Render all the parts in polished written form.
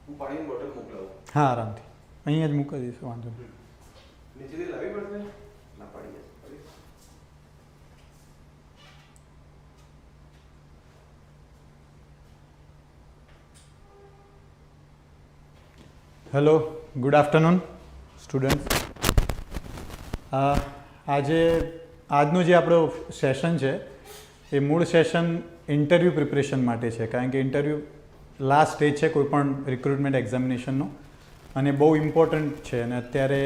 હું પાણીની બોટલ મોકલાવું. હા, આરામથી અહીંયા જ મૂકી દઈશું, વાંધો નહીં. નીચેથી લાવવી પડશે? ના પાડી જશે. Hello, good afternoon students. આજનો જે આપણો સેશન છે એ મૂળ સેશન ઇન્ટરવ્યૂ પ્રિપરેશન માટે છે, કારણ કે ઇન્ટરવ્યૂ લાસ્ટ સ્ટેજ છે કોઈ પણ રિક્રુટમેન્ટ એક્ઝામિનેશનનો અને બહુ ઇમ્પોર્ટન્ટ છે. અને અત્યારે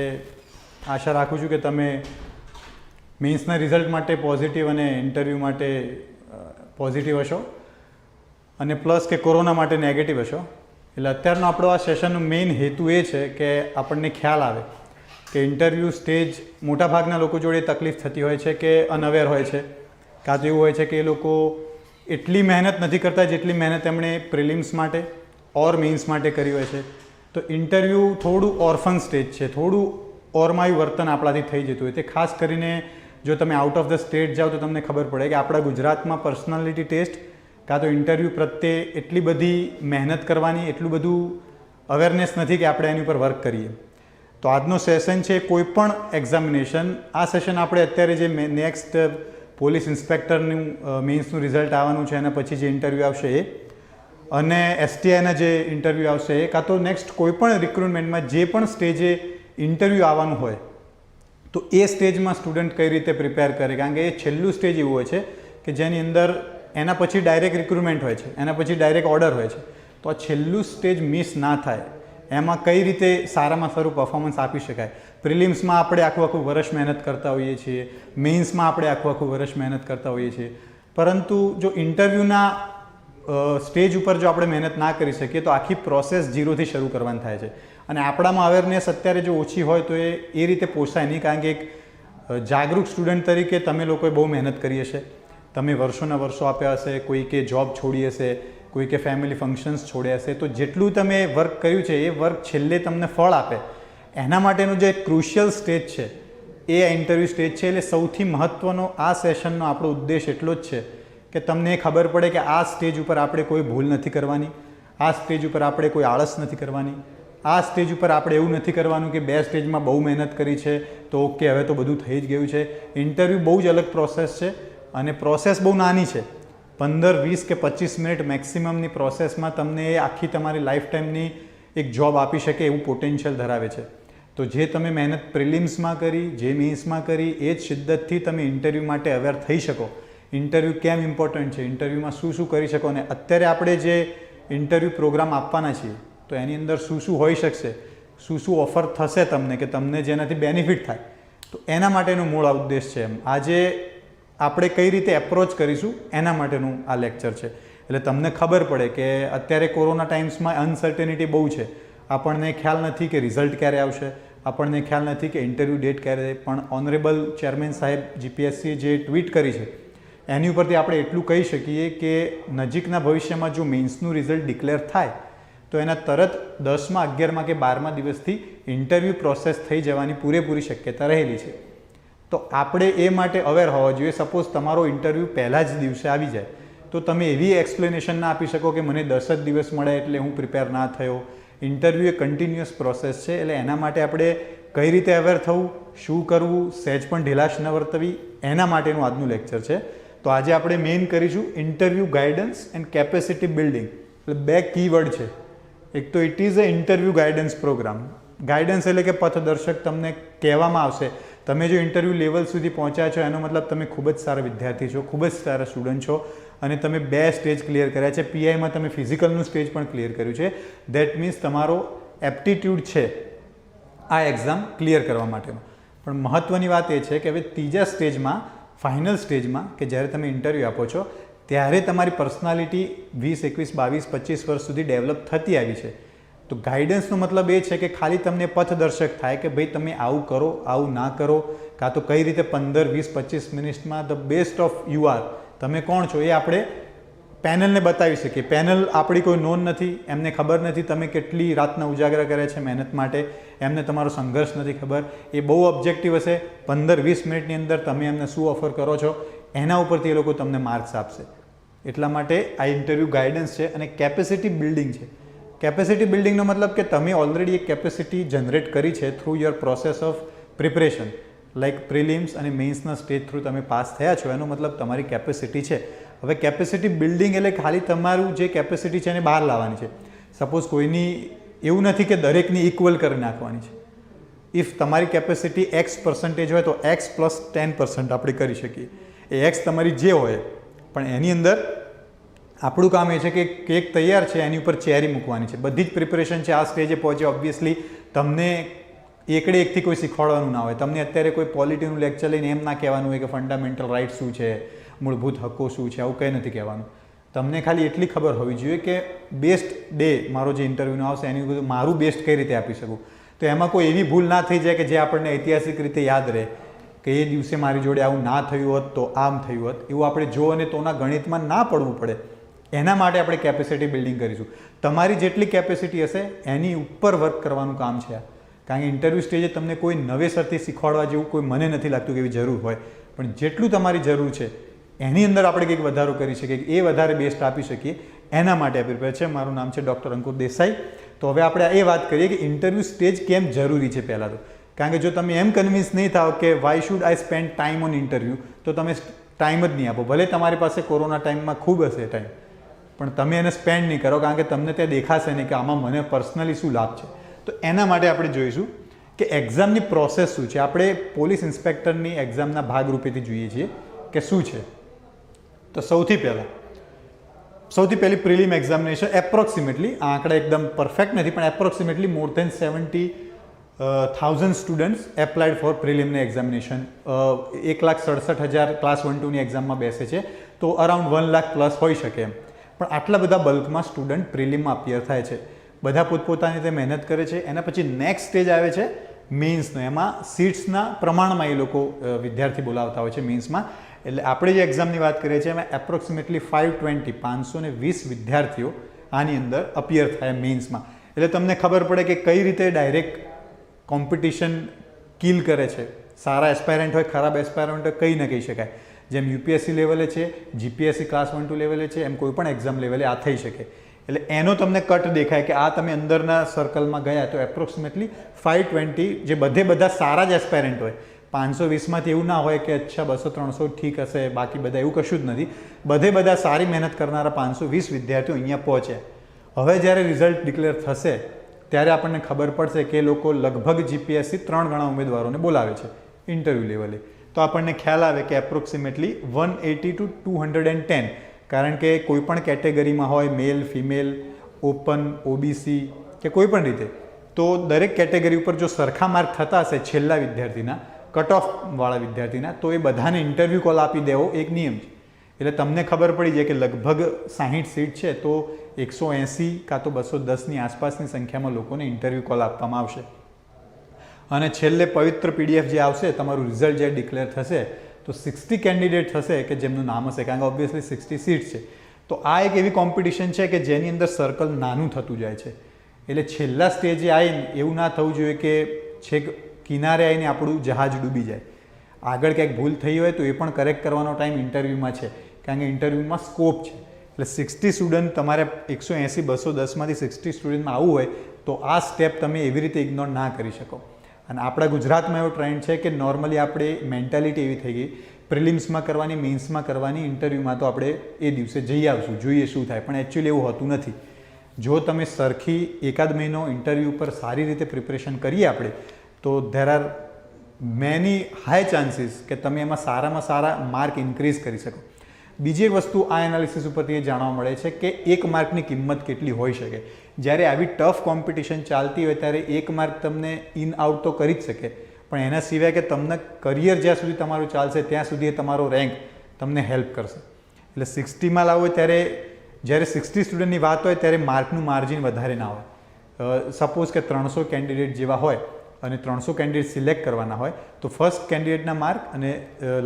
આશા રાખું છું કે તમે મેન્સના રિઝલ્ટ માટે પોઝિટિવ અને ઇન્ટરવ્યૂ માટે પોઝિટિવ હશો અને પ્લસ કે કોરોના માટે નેગેટિવ હશો. એટલે અત્યારનો આપણો આ સેશનનો મેઇન હેતુ એ છે કે આપણને ખ્યાલ આવે કે ઇન્ટરવ્યૂ સ્ટેજ મોટાભાગના લોકો જોડે તકલીફ થતી હોય છે કે અનઅવેર હોય છે, કાં તો એવું હોય છે કે એ લોકો એટલી મહેનત નથી કરતા જેટલી મહેનત એમણે પ્રિલિમ્સ માટે ઓર મેઇન્સ માટે કરી હોય છે. તો ઇન્ટરવ્યૂ થોડું ઓર્ફન સ્ટેજ છે, થોડું ઓરમાયું વર્તન આપણાથી થઈ જતું હોય. તે ખાસ કરીને જો તમે આઉટ ઓફ ધ સ્ટેટ જાઓ તો તમને ખબર પડે કે આપણા ગુજરાતમાં પર્સનાલિટી ટેસ્ટ કાં તો ઇન્ટરવ્યૂ પ્રત્યે એટલી બધી મહેનત કરવાની, એટલું બધું અવેરનેસ નથી કે આપણે એની ઉપર વર્ક કરીએ. તો આજનો સેશન છે કોઈ પણ એક્ઝામિનેશન. આ સેશન આપણે અત્યારે જે નેક્સ્ટ પોલીસ ઇન્સ્પેક્ટરનું મેન્સનું રિઝલ્ટ આવવાનું છે એના પછી જે ઇન્ટરવ્યૂ આવશે એ અને એસટીઆઈના જે ઇન્ટરવ્યૂ આવશે એ, કાં તો નેક્સ્ટ કોઈ પણ રિક્રુટમેન્ટમાં જે પણ સ્ટેજે ઇન્ટરવ્યૂ આવવાનું હોય તો એ સ્ટેજમાં સ્ટુડન્ટ કઈ રીતે પ્રિપેર કરે, કારણ કે એ છેલ્લું સ્ટેજ એવું હોય છે કે જેની અંદર એના પછી ડાયરેક્ટ રિક્રુટમેન્ટ હોય છે, એના પછી ડાયરેક્ટ ઓર્ડર હોય છે. તો આ છેલ્લું સ્ટેજ મિસ ના થાય એમાં કઈ રીતે સારામાં સારું પરફોર્મન્સ આપી શકાય. પ્રિલિમ્સમાં આપણે આખું વર્ષ મહેનત કરતા હોઈએ છીએ, મેઇન્સમાં આપણે આખું વર્ષ મહેનત કરતા હોઈએ છીએ, પરંતુ જો ઇન્ટરવ્યૂના સ્ટેજ ઉપર જો આપણે મહેનત ના કરી શકીએ તો આખી પ્રોસેસ ઝીરોથી શરૂ કરવાની થાય છે. અને આપણામાં અવેરનેસ અત્યારે જો ઓછી હોય તો એ રીતે પોસાય નહીં, કારણ કે એક જાગૃત સ્ટુડન્ટ તરીકે તમે લોકોએ બહુ મહેનત કરી હશે, તમે વર્ષોના વર્ષો આપ્યા હશે, કોઈકે જોબ છોડી હશે, કોઈકે ફેમિલી ફંક્શન્સ છોડ્યા હશે. તો જેટલું તમે વર્ક કર્યું છે એ વર્ક છેલ્લે તમને ફળ આપે એના માટેનું જે ક્રુશિયલ સ્ટેજ છે એ ઇન્ટરવ્યૂ સ્ટેજ છે. એટલે સૌથી મહત્ત્વનો આ સેશનનો આપણો ઉદ્દેશ એટલો જ છે કે તમને ખબર પડે કે આ સ્ટેજ ઉપર આપણે કોઈ ભૂલ નથી કરવાની, આ સ્ટેજ ઉપર આપણે કોઈ આળસ નથી કરવાની, આ સ્ટેજ ઉપર આપણે એવું નથી કરવાનું કે બે સ્ટેજમાં બહુ મહેનત કરી છે તો ઓકે હવે તો બધું થઈ જ ગયું છે. ઇન્ટરવ્યૂ બહુ જ અલગ પ્રોસેસ છે અને પ્રોસેસ બહુ નાની છે. 15, 20 કે 25 મિનિટ મેક્સિમમની પ્રોસેસમાં તમને એ આખી તમારી લાઈફ ટાઈમની એક જોબ આપી શકે એવું પોટેન્શિયલ ધરાવે છે. તો જે તમે મહેનત પ્રિલિમ્સમાં કરી, જે મેઇન્સમાં કરી, એ જ શિદ્દતથી તમે ઇન્ટરવ્યૂ માટે અવેર થઈ શકો. ઇન્ટરવ્યૂ કેમ ઇમ્પોર્ટન્ટ છે, ઇન્ટરવ્યૂમાં શું શું કરી શકો, અને અત્યારે આપણે જે ઇન્ટરવ્યૂ પ્રોગ્રામ આપવાના છીએ તો એની અંદર શું શું હોઈ શકશે, શું શું ઓફર થશે તમને કે તમને જેનાથી બેનિફિટ થાય, તો એના માટેનો મૂળ ઉદ્દેશ છે. આજે આપણે કઈ રીતે એપ્રોચ કરીશું એના માટેનું આ લેક્ચર છે. એટલે તમને ખબર પડે કે અત્યારે કોરોના ટાઈમ્સમાં અનસર્ટેનિટી બહુ છે. આપણને ખ્યાલ નથી કે રિઝલ્ટ ક્યારે આવશે, આપણને ખ્યાલ નથી કે ઇન્ટરવ્યૂ ડેટ ક્યારે. પણ ઓનરેબલ ચેરમેન સાહેબ જીપીએસસીએ જે ટ્વીટ કરી છે એની ઉપરથી આપણે એટલું કહી શકીએ કે નજીકના ભવિષ્યમાં જો મેન્સનું રિઝલ્ટ ડિક્લેર થાય તો એના તરત 10મા, 11મા કે 12મા દિવસથી ઇન્ટરવ્યૂ પ્રોસેસ થઈ જવાની પૂરેપૂરી શક્યતા રહેલી છે. તો આપણે એ માટે અવેર હોવા જોઈએ. સપોઝ તમારો ઇન્ટરવ્યૂ પહેલા જ દિવસે આવી જાય તો તમે એવી એક્સપ્લેનેશન ના આપી શકો કે મને 10 જ દિવસ મળે એટલે હું પ્રિપેર ના થયો. ઇન્ટરવ્યૂ એ કન્ટિન્યુઅસ પ્રોસેસ છે. એટલે એના માટે આપણે કઈ રીતે અવેર થવું, શું કરવું, સહેજ પણ ઢીલાશ ન વર્તવી, એના માટેનું આજનું લેક્ચર છે. તો આજે આપણે મેઇન કરીશું interview guidance and capacity building. એટલે બે કીવર્ડ છે. એક તો it is a interview guidance program. Guidance એટલે કે પથદર્શક તમને કહેવામાં આવશે. તમે જો ઇન્ટરવ્યૂ લેવલ સુધી પહોંચ્યા છો એનો મતલબ તમે ખૂબ જ સારા વિદ્યાર્થી છો, ખૂબ જ સારા સ્ટુડન્ટ છો અને તમે 2 સ્ટેજ ક્લિયર કર્યા છે. પીઆઈમાં તમે ફિઝિકલનું સ્ટેજ પણ ક્લિયર કર્યું છે. દેટ મીન્સ તમારો એપ્ટિટ્યૂડ છે આ એક્ઝામ ક્લિયર કરવા માટેનો. પણ મહત્ત્વની વાત એ છે કે હવે ત્રીજા સ્ટેજમાં, ફાઇનલ સ્ટેજમાં કે જ્યારે તમે ઇન્ટરવ્યૂ આપો છો ત્યારે તમારી પર્સનાલિટી 20, 21, 22, 25 વર્ષ સુધી ડેવલપ થતી આવી છે. તો ગાઈડન્સનો મતલબ એ છે કે ખાલી તમને પથદર્શક થાય કે ભાઈ તમે આવું કરો, આવું ના કરો, કાં તો કઈ રીતે 15, 20, 25 મિનિટમાં the best of you are, તમે કોણ છો એ આપણે પેનલને બતાવી શકીએ. પેનલ આપણી કોઈ નોંધ નથી, એમને ખબર નથી તમે કેટલી રાતના ઉજાગરા કર્યા છે મહેનત માટે, એમને તમારો સંઘર્ષ નથી ખબર. એ બહુ ઓબ્જેક્ટિવ હશે. 15, 20 મિનિટની અંદર તમે એમને શું ઓફર કરો છો એના ઉપરથી એ લોકો તમને માર્ક્સ આપશે. એટલા માટે આ ઇન્ટરવ્યૂ ગાઈડન્સ છે અને કેપેસિટી બિલ્ડિંગ છે. કેપેસિટી બિલ્ડિંગનો મતલબ કે તમે ઓલરેડી એક કેપેસિટી જનરેટ કરી છે through your process of preparation, like prelims અને મેઇન્સના સ્ટેજ થ્રુ તમે પાસ થયા છો, એનો મતલબ તમારી કેપેસિટી છે. હવે કેપેસિટી બિલ્ડિંગ એટલે ખાલી તમારું જે કેપેસિટી છે એને બહાર લાવવાની છે. સપોઝ કોઈની એવું નથી કે દરેકની ઇક્વલ કરી નાખવાની છે. ઇફ તમારી કેપેસિટી X% હોય તો X + 10% આપણે કરી શકીએ. એ X તમારી જે હોય, પણ એની અંદર આપણું કામ એ છે કે કેક તૈયાર છે એની ઉપર ચેરી મૂકવાની છે. બધી જ પ્રિપરેશન છે આ સ્ટેજે પહોંચે. ઓબ્વિયસલી તમને એકડે એકથી કોઈ શીખવાડવાનું ના હોય. તમને અત્યારે કોઈ પોલિટીનું લેક્ચર લઈને એમ ના કહેવાનું હોય કે ફંડામેન્ટલ રાઇટ શું છે, મૂળભૂત હક્કો શું છે, આવું કંઈ નથી કહેવાનું. તમને ખાલી એટલી ખબર હોવી જોઈએ કે બેસ્ટ ડે મારો જે ઇન્ટરવ્યૂનો આવશે એની બધું મારું બેસ્ટ કઈ રીતે આપી શકું. તો એમાં કોઈ એવી ભૂલ ના થઈ જાય કે જે આપણને ઐતિહાસિક રીતે યાદ રહે કે એ દિવસે મારી જોડે આવું ના થયું હોત તો આમ થયું હોત. એવું આપણે જો અને તોના ગણિતમાં ના પડવું પડે. એના માટે આપણે કેપેસિટી બિલ્ડિંગ કરીશું. તમારી જેટલી કેપેસિટી હશે એની ઉપર વર્ક કરવાનું કામ છે આ. કારણ કે ઇન્ટરવ્યૂ સ્ટેજે તમને કોઈ નવેસરથી શીખવાડવા જેવું કોઈ મને નથી લાગતું કે એવી જરૂર હોય. પણ જેટલું તમારી જરૂર છે એની અંદર આપણે કંઈક વધારો કરી શકીએ, એ વધારે બેસ્ટ આપી શકીએ, એના માટે પ્રિપેર છે. મારું નામ છે ડૉક્ટર અંકુર દેસાઈ. તો હવે આપણે એ વાત કરીએ કે ઇન્ટરવ્યૂ સ્ટેજ કેમ જરૂરી છે. પહેલાં તો કારણ કે જો તમે એમ કન્વિન્સ નહીં થાવ કે why should I spend time on interview, તો તમે ટાઈમ જ નહીં આપો. ભલે તમારી પાસે કોરોના ટાઈમમાં ખૂબ હશે ટાઈમ, પણ તમે એને સ્પેન્ડ નહીં કરો કારણ કે તમને ત્યાં દેખાશે નહીં કે આમાં મને પર્સનલી શું લાભ છે. તો એના માટે આપણે જોઈશું કે એક્ઝામની પ્રોસેસ શું છે. આપણે પોલીસ ઇન્સ્પેક્ટરની એક્ઝામના ભાગરૂપેથી જોઈએ છીએ કે શું છે. તો સૌથી પહેલી પ્રિલિમ એક્ઝામિનેશન એપ્રોક્સિમેટલી, આ આંકડા એકદમ પરફેક્ટ નથી પણ approximately more than 70,000 students applied for preliminary examination. 1,67,000 class 1-2ની એક્ઝામમાં બેસે છે, તો અરાઉન્ડ 1 લાખ પ્લસ હોઈ શકે એમ. પણ આટલા બધા બલ્કમાં સ્ટુડન્ટ પ્રિલિમમાં અપિયર થાય છે. બધા પોતપોતાની રીતે મહેનત કરે છે. એના પછી નેક્સ્ટ સ્ટેજ આવે છે મેઇન્સનો. એમાં સીટ્સના પ્રમાણમાં એ લોકો વિદ્યાર્થી બોલાવતા હોય છે મેઇન્સમાં. એટલે આપણે જે એક્ઝામની વાત કરીએ છીએ એમાં એપ્રોક્સિમેટલી 520 વિદ્યાર્થીઓ આની અંદર અપિયર થાય મેઇન્સમાં. એટલે તમને ખબર પડે કે કઈ રીતે ડાયરેક્ટ કોમ્પિટિશન કિલ કરે છે. સારા એસ્પાયરન્ટ હોય, ખરાબ એસ્પાયરન્ટ હોય, કંઈ ન કહી શકાય. જેમ યુપીએસસી લેવલે છે, જીપીએસસી ક્લાસ 1-2 લેવલે છે, એમ કોઈ પણ એક્ઝામ લેવલે આ થઈ શકે. એટલે એનો તમને કટ દેખાય કે આ તમે અંદરના સર્કલમાં ગયા તો એપ્રોક્સિમેટલી 520, જે બધા સારા જ એસ્પાયરન્ટ હોય. 520માંથી એવું ના હોય કે અચ્છા 200-300 ઠીક હશે, બાકી બધા એવું કશું જ નથી. બધા સારી મહેનત કરનારા 520 વિદ્યાર્થીઓ અહીંયા પહોંચે. હવે જ્યારે રિઝલ્ટ ડિક્લેર થશે ત્યારે આપણને ખબર પડશે કે લોકો લગભગ જીપીએસસી 3 ગણા ઉમેદવારોને બોલાવે છે ઇન્ટરવ્યૂ લેવલે. તો આપણને ખ્યાલ આવે કે એપ્રોક્સિમેટલી 180 to 210, કારણ કે કોઈ પણ કેટેગરીમાં હોય, મેલ, ફિમેલ, ઓપન, ઓબીસી કે કોઈ પણ રીતે, તો દરેક કેટેગરી ઉપર જો સરખા માર્ક થતા હશે છેલ્લા વિદ્યાર્થીના, કટ ઓફવાળા વિદ્યાર્થીના, તો એ બધાને ઇન્ટરવ્યૂ કોલ આપી દેવો એક નિયમ છે. એટલે તમને ખબર પડી જાય કે લગભગ 60 સીટ છે, તો 180 કાં તો 210ની આસપાસની સંખ્યામાં લોકોને ઇન્ટરવ્યૂ કોલ આપવામાં આવશે. અને છેલ્લે પવિત્ર PDF જે આવશે, તમારું રિઝલ્ટ જે ડિક્લેર થશે, તો 60 કેન્ડિડેટ થશે કે જેમનું નામ હશે, કારણ કે ઓબ્વિયસલી 60 સીટ છે. તો આ એક એવી કોમ્પિટિશન છે કે જેની અંદર સર્કલ નાનું થતું જાય છે. એટલે છેલ્લા સ્ટેજે આવીને એવું ના થવું જોઈએ કે છેક કિનારે આવીને આપણું જહાજ ડૂબી જાય. આગળ ક્યાંક ભૂલ થઈ હોય તો એ પણ કરેક્ટ કરવાનો ટાઈમ ઇન્ટરવ્યૂમાં છે, કારણ કે ઇન્ટરવ્યૂમાં સ્કોપ છે. એટલે 60 સ્ટુડન્ટ તમારે 180-210માંથી 60 સ્ટુડન્ટમાં આવવું હોય તો આ સ્ટેપ તમે એવી રીતે ઇગ્નોર ના કરી શકો. અને આપણા ગુજરાતમાં એવો ટ્રેન્ડ છે કે નોર્મલી આપણે મેન્ટાલિટી એવી થઈ ગઈ, પ્રિલિમ્સમાં કરવાની, મેઇન્સમાં કરવાની, ઇન્ટરવ્યૂમાં તો આપણે એ દિવસે જઈ આવશું, જોઈએ શું થાય. પણ એકચ્યુઅલી એવું હોતું નથી. જો તમે સરખી એકાદ મહિનો ઇન્ટરવ્યૂ પર સારી રીતે પ્રિપરેશન કરીએ આપણે, તો there are many high chances કે તમે એમાં સારામાં સારા માર્ક ઇન્ક્રીઝ કરી શકો. બીજી એક વસ્તુ આ એનાલિસિસ ઉપરથી એ જાણવા મળે છે કે 1 માર્કની કિંમત કેટલી હોઈ શકે. જ્યારે આવી ટફ કોમ્પિટિશન ચાલતી હોય ત્યારે 1 માર્ક તમને ઇન આઉટ તો કરી જ શકે, પણ એના સિવાય કે તમને કરિયર જ્યાં સુધી તમારું ચાલશે ત્યાં સુધી એ તમારો રેન્ક તમને હેલ્પ કરશે. એટલે 60માં લાવો ત્યારે જ્યારે 60 સ્ટુડન્ટની વાત હોય ત્યારે માર્કનું માર્જિન વધારે ના હોય. સપોઝ કે 300 કેન્ડિડેટ જેવા હોય અને 300 કેન્ડિડેટ સિલેક્ટ કરવાના હોય, તો ફર્સ્ટ કેન્ડિડેટના માર્ક અને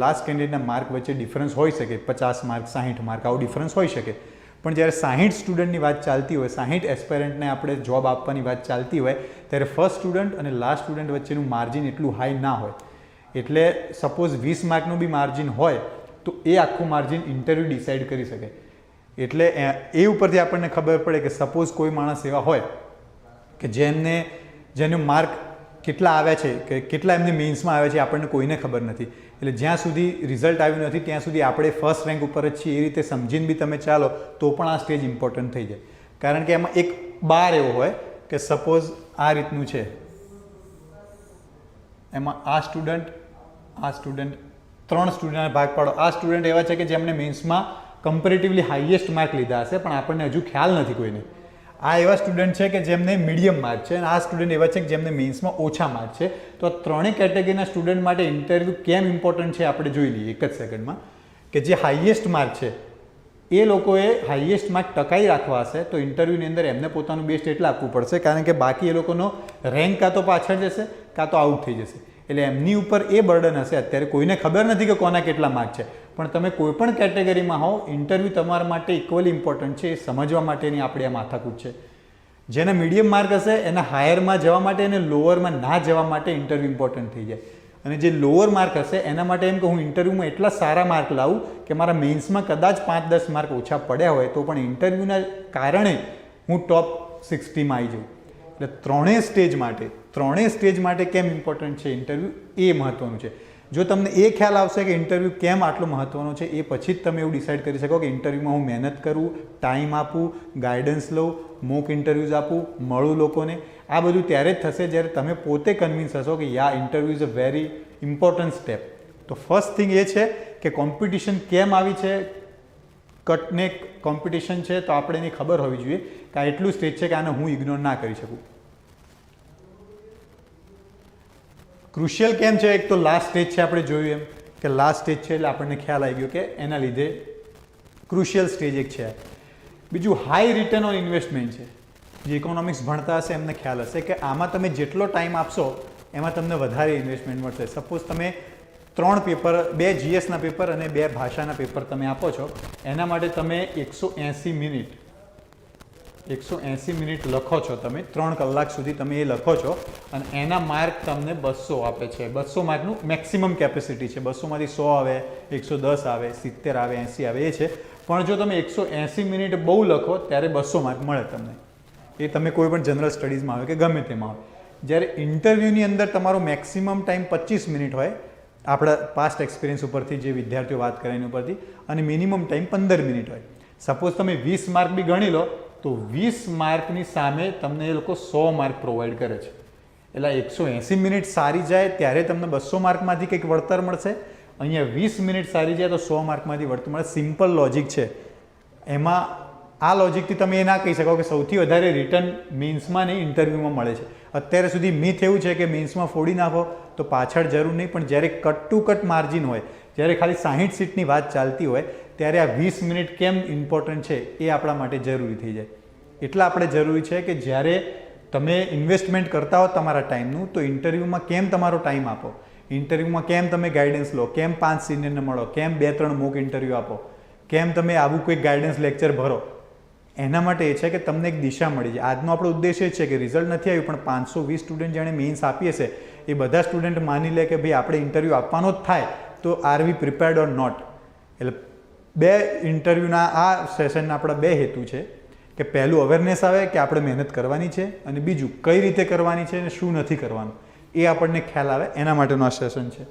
લાસ્ટ કેન્ડિડેટના માર્ક વચ્ચે ડિફરન્સ હોઈ શકે, 50 માર્ક, 60 માર્ક, આવું ડિફરન્સ હોઈ શકે. પણ જ્યારે 60 સ્ટુડન્ટની વાત ચાલતી હોય, 60 એસ્પાયરન્ટને આપણે જોબ આપવાની વાત ચાલતી હોય, ત્યારે ફર્સ્ટ સ્ટુડન્ટ અને લાસ્ટ સ્ટુડન્ટ વચ્ચેનું માર્જિન એટલું હાઈ ના હોય. એટલે સપોઝ 20 માર્કનું બી માર્જિન હોય તો એ આખું માર્જિન ઇન્ટરવ્યૂ ડિસાઇડ કરી શકે. એટલે એ ઉપરથી આપણને ખબર પડે કે સપોઝ કોઈ માણસ એવા હોય કે જેનો માર્ક કેટલા આવ્યા છે કે કેટલા એમની મેઇન્સમાં આવ્યા છે આપણને કોઈને ખબર નથી. એટલે જ્યાં સુધી રિઝલ્ટ આવ્યું નથી ત્યાં સુધી આપણે ફર્સ્ટ રેન્ક ઉપર જ છીએ એ રીતે સમજીને બી તમે ચાલો તો પણ આ સ્ટેજ ઇમ્પોર્ટન્ટ થઈ જાય. કારણ કે એમાં એક બાર એવો હોય કે સપોઝ આ રીતનું છે, એમાં આ સ્ટુડન્ટ 3 સ્ટુડન્ટના ભાગ પાડો. આ સ્ટુડન્ટ એવા છે કે જેમણે મેઇન્સમાં કમ્પેરેટિવલી હાઈએસ્ટ માર્ક લીધા હશે પણ આપણને હજુ ખ્યાલ નથી કોઈને. આ એવા સ્ટુડન્ટ છે કે જેમને મીડિયમ માર્ક છે અને આ સ્ટુડન્ટ એવા છે કે જેમને મેઇન્સમાં ઓછા માર્ક છે. તો આ ત્રણેય કેટેગરીના સ્ટુડન્ટ માટે ઇન્ટરવ્યૂ કેમ ઇમ્પોર્ટન્ટ છે આપણે જોઈ લઈએ એક જ સેકન્ડમાં. કે જે હાઈએસ્ટ માર્ક છે એ લોકોએ હાઈએસ્ટ માર્ક ટકાઈ રાખવા હશે તો ઇન્ટરવ્યૂની અંદર એમને પોતાનું બેસ્ટ એટલે આપવું પડશે, કારણ કે બાકી એ લોકોનો રેન્ક કાં તો પાછળ જશે કાં તો આઉટ થઈ જશે. એટલે એમની ઉપર એ બર્ડન હશે. અત્યારે કોઈને ખબર નથી કે કોના કેટલા માર્ક છે, પણ તમે કોઈ પણ કેટેગરીમાં હો ઇન્ટરવ્યૂ તમારા માટે ઇક્વલી ઇમ્પોર્ટન્ટ છે. એ સમજવા માટેની આપણી આ માથાકૂટ છે. જેના મીડિયમ માર્ક હશે એના હાયરમાં જવા માટે અને લોઅરમાં ના જવા માટે ઇન્ટરવ્યૂ ઇમ્પોર્ટન્ટ થઈ જાય. અને જે લોઅર માર્ક હશે એના માટે એમ કે હું ઇન્ટરવ્યૂમાં એટલા સારા માર્ક લાવું કે મારા મેઇન્સમાં કદાચ 5-10 માર્ક ઓછા પડ્યા હોય તો પણ ઇન્ટરવ્યૂના કારણે હું ટોપ 60માં આવી જાઉં. એટલે ત્રણેય સ્ટેજ માટે કેમ ઇમ્પોર્ટન્ટ છે ઇન્ટરવ્યૂ એ મહત્ત્વનું છે. જો તમને એ ખ્યાલ આવશે કે ઇન્ટરવ્યૂ કેમ આટલો મહત્ત્વનો છે એ પછી જ તમે એવું ડિસાઇડ કરી શકો કે ઇન્ટરવ્યૂમાં હું મહેનત કરું, ટાઈમ આપું, ગાઈડન્સ લઉં, મોક ઇન્ટરવ્યૂઝ આપું, મળું લોકોને. આ બધું ત્યારે જ થશે જ્યારે તમે પોતે કન્વિન્સ હશો કે yeah interview is a very important step. તો ફર્સ્ટ થિંગ એ છે કે કોમ્પિટિશન કેમ આવી છે, કટને કોમ્પિટિશન છે તો આપણે એની ખબર હોવી જોઈએ કે આ એટલું સ્ટેજ છે કે આને હું ઇગ્નોર ના કરી શકું. ક્રુશિયલ કેમ છે? એક તો લાસ્ટ સ્ટેજ છે, આપણે જોયું એમ કે લાસ્ટ સ્ટેજ છે એટલે આપણને ખ્યાલ આવી ગયો કે એના લીધે ક્રુશિયલ સ્ટેજ એક છે. બીજું હાઈ રિટર્ન ઓન ઇન્વેસ્ટમેન્ટ છે. જે ઇકોનોમિક્સ ભણતા હશે એમને ખ્યાલ હશે કે આમાં તમે જેટલો ટાઈમ આપશો એમાં તમને વધારે ઇન્વેસ્ટમેન્ટ મળશે. સપોઝ તમે 3 પેપર, 2 GSના પેપર અને 2 ભાષાના પેપર તમે આપો છો, એના માટે તમે 180 મિનિટ લખો છો, તમે 3 કલાક સુધી તમે એ લખો છો અને એના માર્ક તમને 200 આપે છે. 200 માર્કનું મેક્સિમમ કેપેસિટી છે. 200માંથી 100 આવે, 110 આવે, 70 આવે, 80 આવે એ છે. પણ જો તમે 180 મિનિટ બહુ લખો ત્યારે 200 માર્ક મળે તમને. એ તમે કોઈ પણ જનરલ સ્ટડીઝમાં હોય કે ગમે તેમાં હોય. જ્યારે ઇન્ટરવ્યૂની અંદર તમારો મેક્સિમમ ટાઈમ 25 મિનિટ હોય આપણા પાસ્ટ એક્સપિરિયન્સ ઉપરથી, જે વિદ્યાર્થીઓ વાત કરે એની ઉપરથી, અને મિનિમમ ટાઈમ 15 મિનિટ હોય. સપોઝ તમે 20 માર્ક બી ગણી લો તો 20 માર્કની સામે તમને એ લોકો 100 માર્ક પ્રોવાઈડ કરે છે. એટલે 180 મિનિટ સારી જાય ત્યારે તમને 200 માર્કમાંથી કંઈક વળતર મળશે. અહીંયા 20 મિનિટ સારી જાય તો 100 માર્કમાંથી વળતર મળે. સિમ્પલ લોજિક છે. એમાં આ લોજિકથી તમે એ ના કહી શકો કે સૌથી વધારે રિટર્ન મેઇન્સમાં નહીં ઇન્ટરવ્યૂમાં મળે છે. અત્યારે સુધી મિથ એવું છે કે મેઇન્સમાં ફોડી નાખો તો પાછળ જરૂર નહીં, પણ જ્યારે કટ ટુ કટ માર્જિન હોય, જ્યારે ખાલી 60 સીટની વાત ચાલતી હોય ત્યારે આ 20 મિનિટ કેમ ઇમ્પોર્ટન્ટ છે એ આપણા માટે જરૂરી થઈ જાય. એટલા આપણે જરૂરી છે કે જ્યારે તમે ઇન્વેસ્ટમેન્ટ કરતા હો તમારા ટાઈમનું તો ઇન્ટરવ્યૂમાં કેમ તમારો ટાઈમ આપો, ઇન્ટરવ્યૂમાં કેમ તમે ગાઈડન્સ લો, કેમ 5 સિનિયરને મળો, કેમ 2-3 મોક ઇન્ટરવ્યૂ આપો, કેમ તમે આવું કોઈ ગાઈડન્સ લેક્ચર ભરો. એના માટે એ છે કે તમને એક દિશા મળી જાય. આજનો આપણો ઉદ્દેશ એ છે કે રિઝલ્ટ નથી આવ્યું પણ 520 સ્ટુડન્ટ જેણે મેઇન્સ આપી હશે એ બધા સ્ટુડન્ટ માની લે કે ભાઈ આપણે ઇન્ટરવ્યૂ આપવાનો જ થાય તો are we prepared or not. એટલે 2 ઇન્ટરવ્યૂના આ સેશનના આપણા 2 હેતુ છે કે પહેલું અવેરનેસ આવે કે આપણે મહેનત કરવાની છે અને બીજું કઈ રીતે કરવાની છે અને શું નથી કરવાનું એ આપણને ખ્યાલ આવે એના માટેનું આ સેશન છે.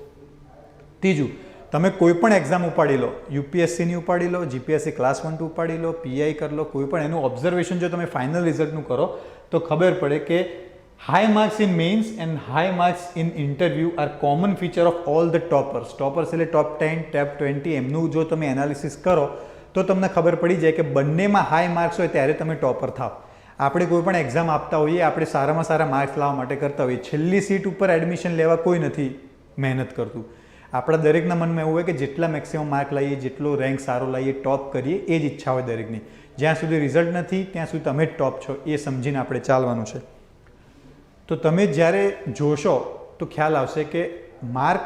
ત્રીજું, તમે કોઈ પણ એક્ઝામ ઉપાડી લો, યુપીએસસીની ઉપાડી લો, જીપીએસસી ક્લાસ 1-2 ઉપાડી લો, પીઆઈ કરી લો, કોઈ પણ એનું ઓબ્ઝર્વેશન જો તમે ફાઇનલ રિઝલ્ટનું કરો તો ખબર પડે કે high marks in mains and high marks in interview are common feature of all the toppers. Toppers એટલે ટોપ 10, ટોપ 20, એમનું જો તમે એનાલિસિસ કરો તો તમને ખબર પડી જાય કે બંનેમાં હાઈ માર્ક્સ હોય ત્યારે તમે ટોપર થાવ. આપણે કોઈ પણ એક્ઝામ આપતા હોઈએ, આપણે સારામાં સારા માર્ક્સ લાવવા માટે કરતા હોઈએ, છેલ્લી સીટ ઉપર એડમિશન લેવા કોઈ નથી મહેનત કરતું. આપણા દરેકના મનમાં એવું હોય કે જેટલા મેક્સિમમ માર્ક લાવીએ, જેટલો રેન્ક સારો લાવીએ, ટોપ કરીએ એ જ ઈચ્છા હોય દરેકની. જ્યાં સુધી રિઝલ્ટ નથી ત્યાં સુધી તમે જ ટોપ છો એ સમજીને આપણે ચાલવાનું છે. તો તમે જ્યારે જોશો તો ખ્યાલ આવશે કે માર્ક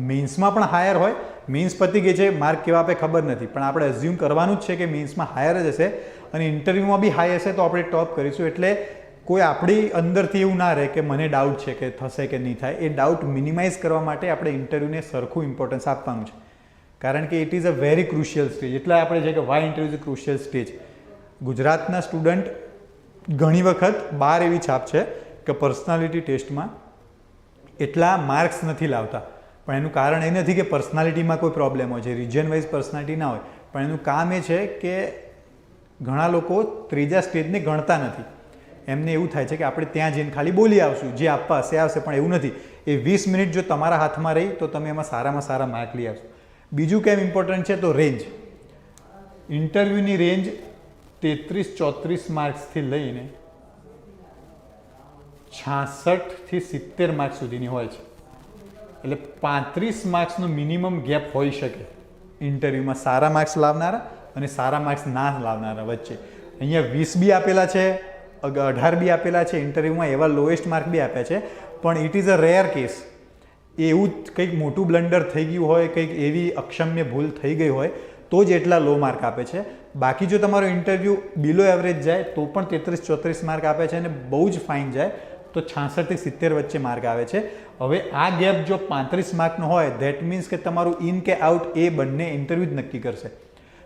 મેઇન્સમાં પણ હાયર હોય. મેઇન્સ પતી ગઈ છે, માર્ક કેવા આપે ખબર નથી, પણ આપણે એઝ્યુમ કરવાનું જ છે કે મેઇન્સમાં હાયર જ હશે અને ઇન્ટરવ્યૂમાં બી હાઈ હશે તો આપણે ટોપ કરીશું. એટલે કોઈ આપણી અંદરથી એવું ના રહે કે મને ડાઉટ છે કે થશે કે નહીં થાય. એ ડાઉટ મિનિમાઇઝ કરવા માટે આપણે ઇન્ટરવ્યૂને સરખું ઇમ્પોર્ટન્સ આપવાનું છે. કારણ કે it is a very crucial stage. એટલે આપણે છે કે why interview is a crucial stage. ગુજરાતના સ્ટુડન્ટ ઘણી વખત બહાર એવી છાપ છે કે પર્સનાલિટી ટેસ્ટમાં એટલા માર્ક્સ નથી લાવતા, પણ એનું કારણ એ નથી કે પર્સનાલિટીમાં કોઈ પ્રોબ્લેમ હોય છે, રિજન વાઇઝ પર્સનાલિટી ના હોય, પણ એનું કામ એ છે કે ઘણા લોકો ત્રીજા સ્ટેજને ગણતા નથી. એમને એવું થાય છે કે આપણે ત્યાં જઈને ખાલી બોલી આવશું, જે આપવા હશે આવશે, પણ એવું નથી. એ 20 મિનિટ જો તમારા હાથમાં રહી તો તમે એમાં સારામાં સારા માર્ક લઈ આવશો. બીજું કેમ ઇમ્પોર્ટન્ટ છે તો રેન્જ. ઇન્ટરવ્યૂની રેન્જ 33-34 માર્ક્સથી લઈને 66 થી 70 માર્ક્સ સુધીની હોય છે. એટલે 35 માર્ક્સનો મિનિમમ ગેપ હોઈ શકે ઇન્ટરવ્યૂમાં સારા માર્ક્સ લાવનારા અને સારા માર્ક્સ ના લાવનારા વચ્ચે. અહીંયા 20 બી આપેલા છે, 18 બી આપેલા છે, ઇન્ટરવ્યૂમાં એવા લોએસ્ટ માર્ક બી આપ્યા છે, પણ it is a rare case. એવું કંઈક મોટું બ્લન્ડર થઈ ગયું હોય, કંઈક એવી અક્ષમ્ય ભૂલ થઈ ગઈ હોય તો જ એટલા લો માર્ક આપે છે. બાકી જો તમારો ઇન્ટરવ્યૂ બિલો એવરેજ જાય તો પણ 33-34 માર્ક આપે છે, અને બહુ જ ફાઇન જાય તો 66 થી 70 વચ્ચે માર્ક આવે છે. હવે આ ગેપ જો 35 માર્કનો હોય, ધેટ મીન્સ કે તમારું ઇન કે આઉટ એ બંને ઇન્ટરવ્યૂ જ નક્કી કરશે.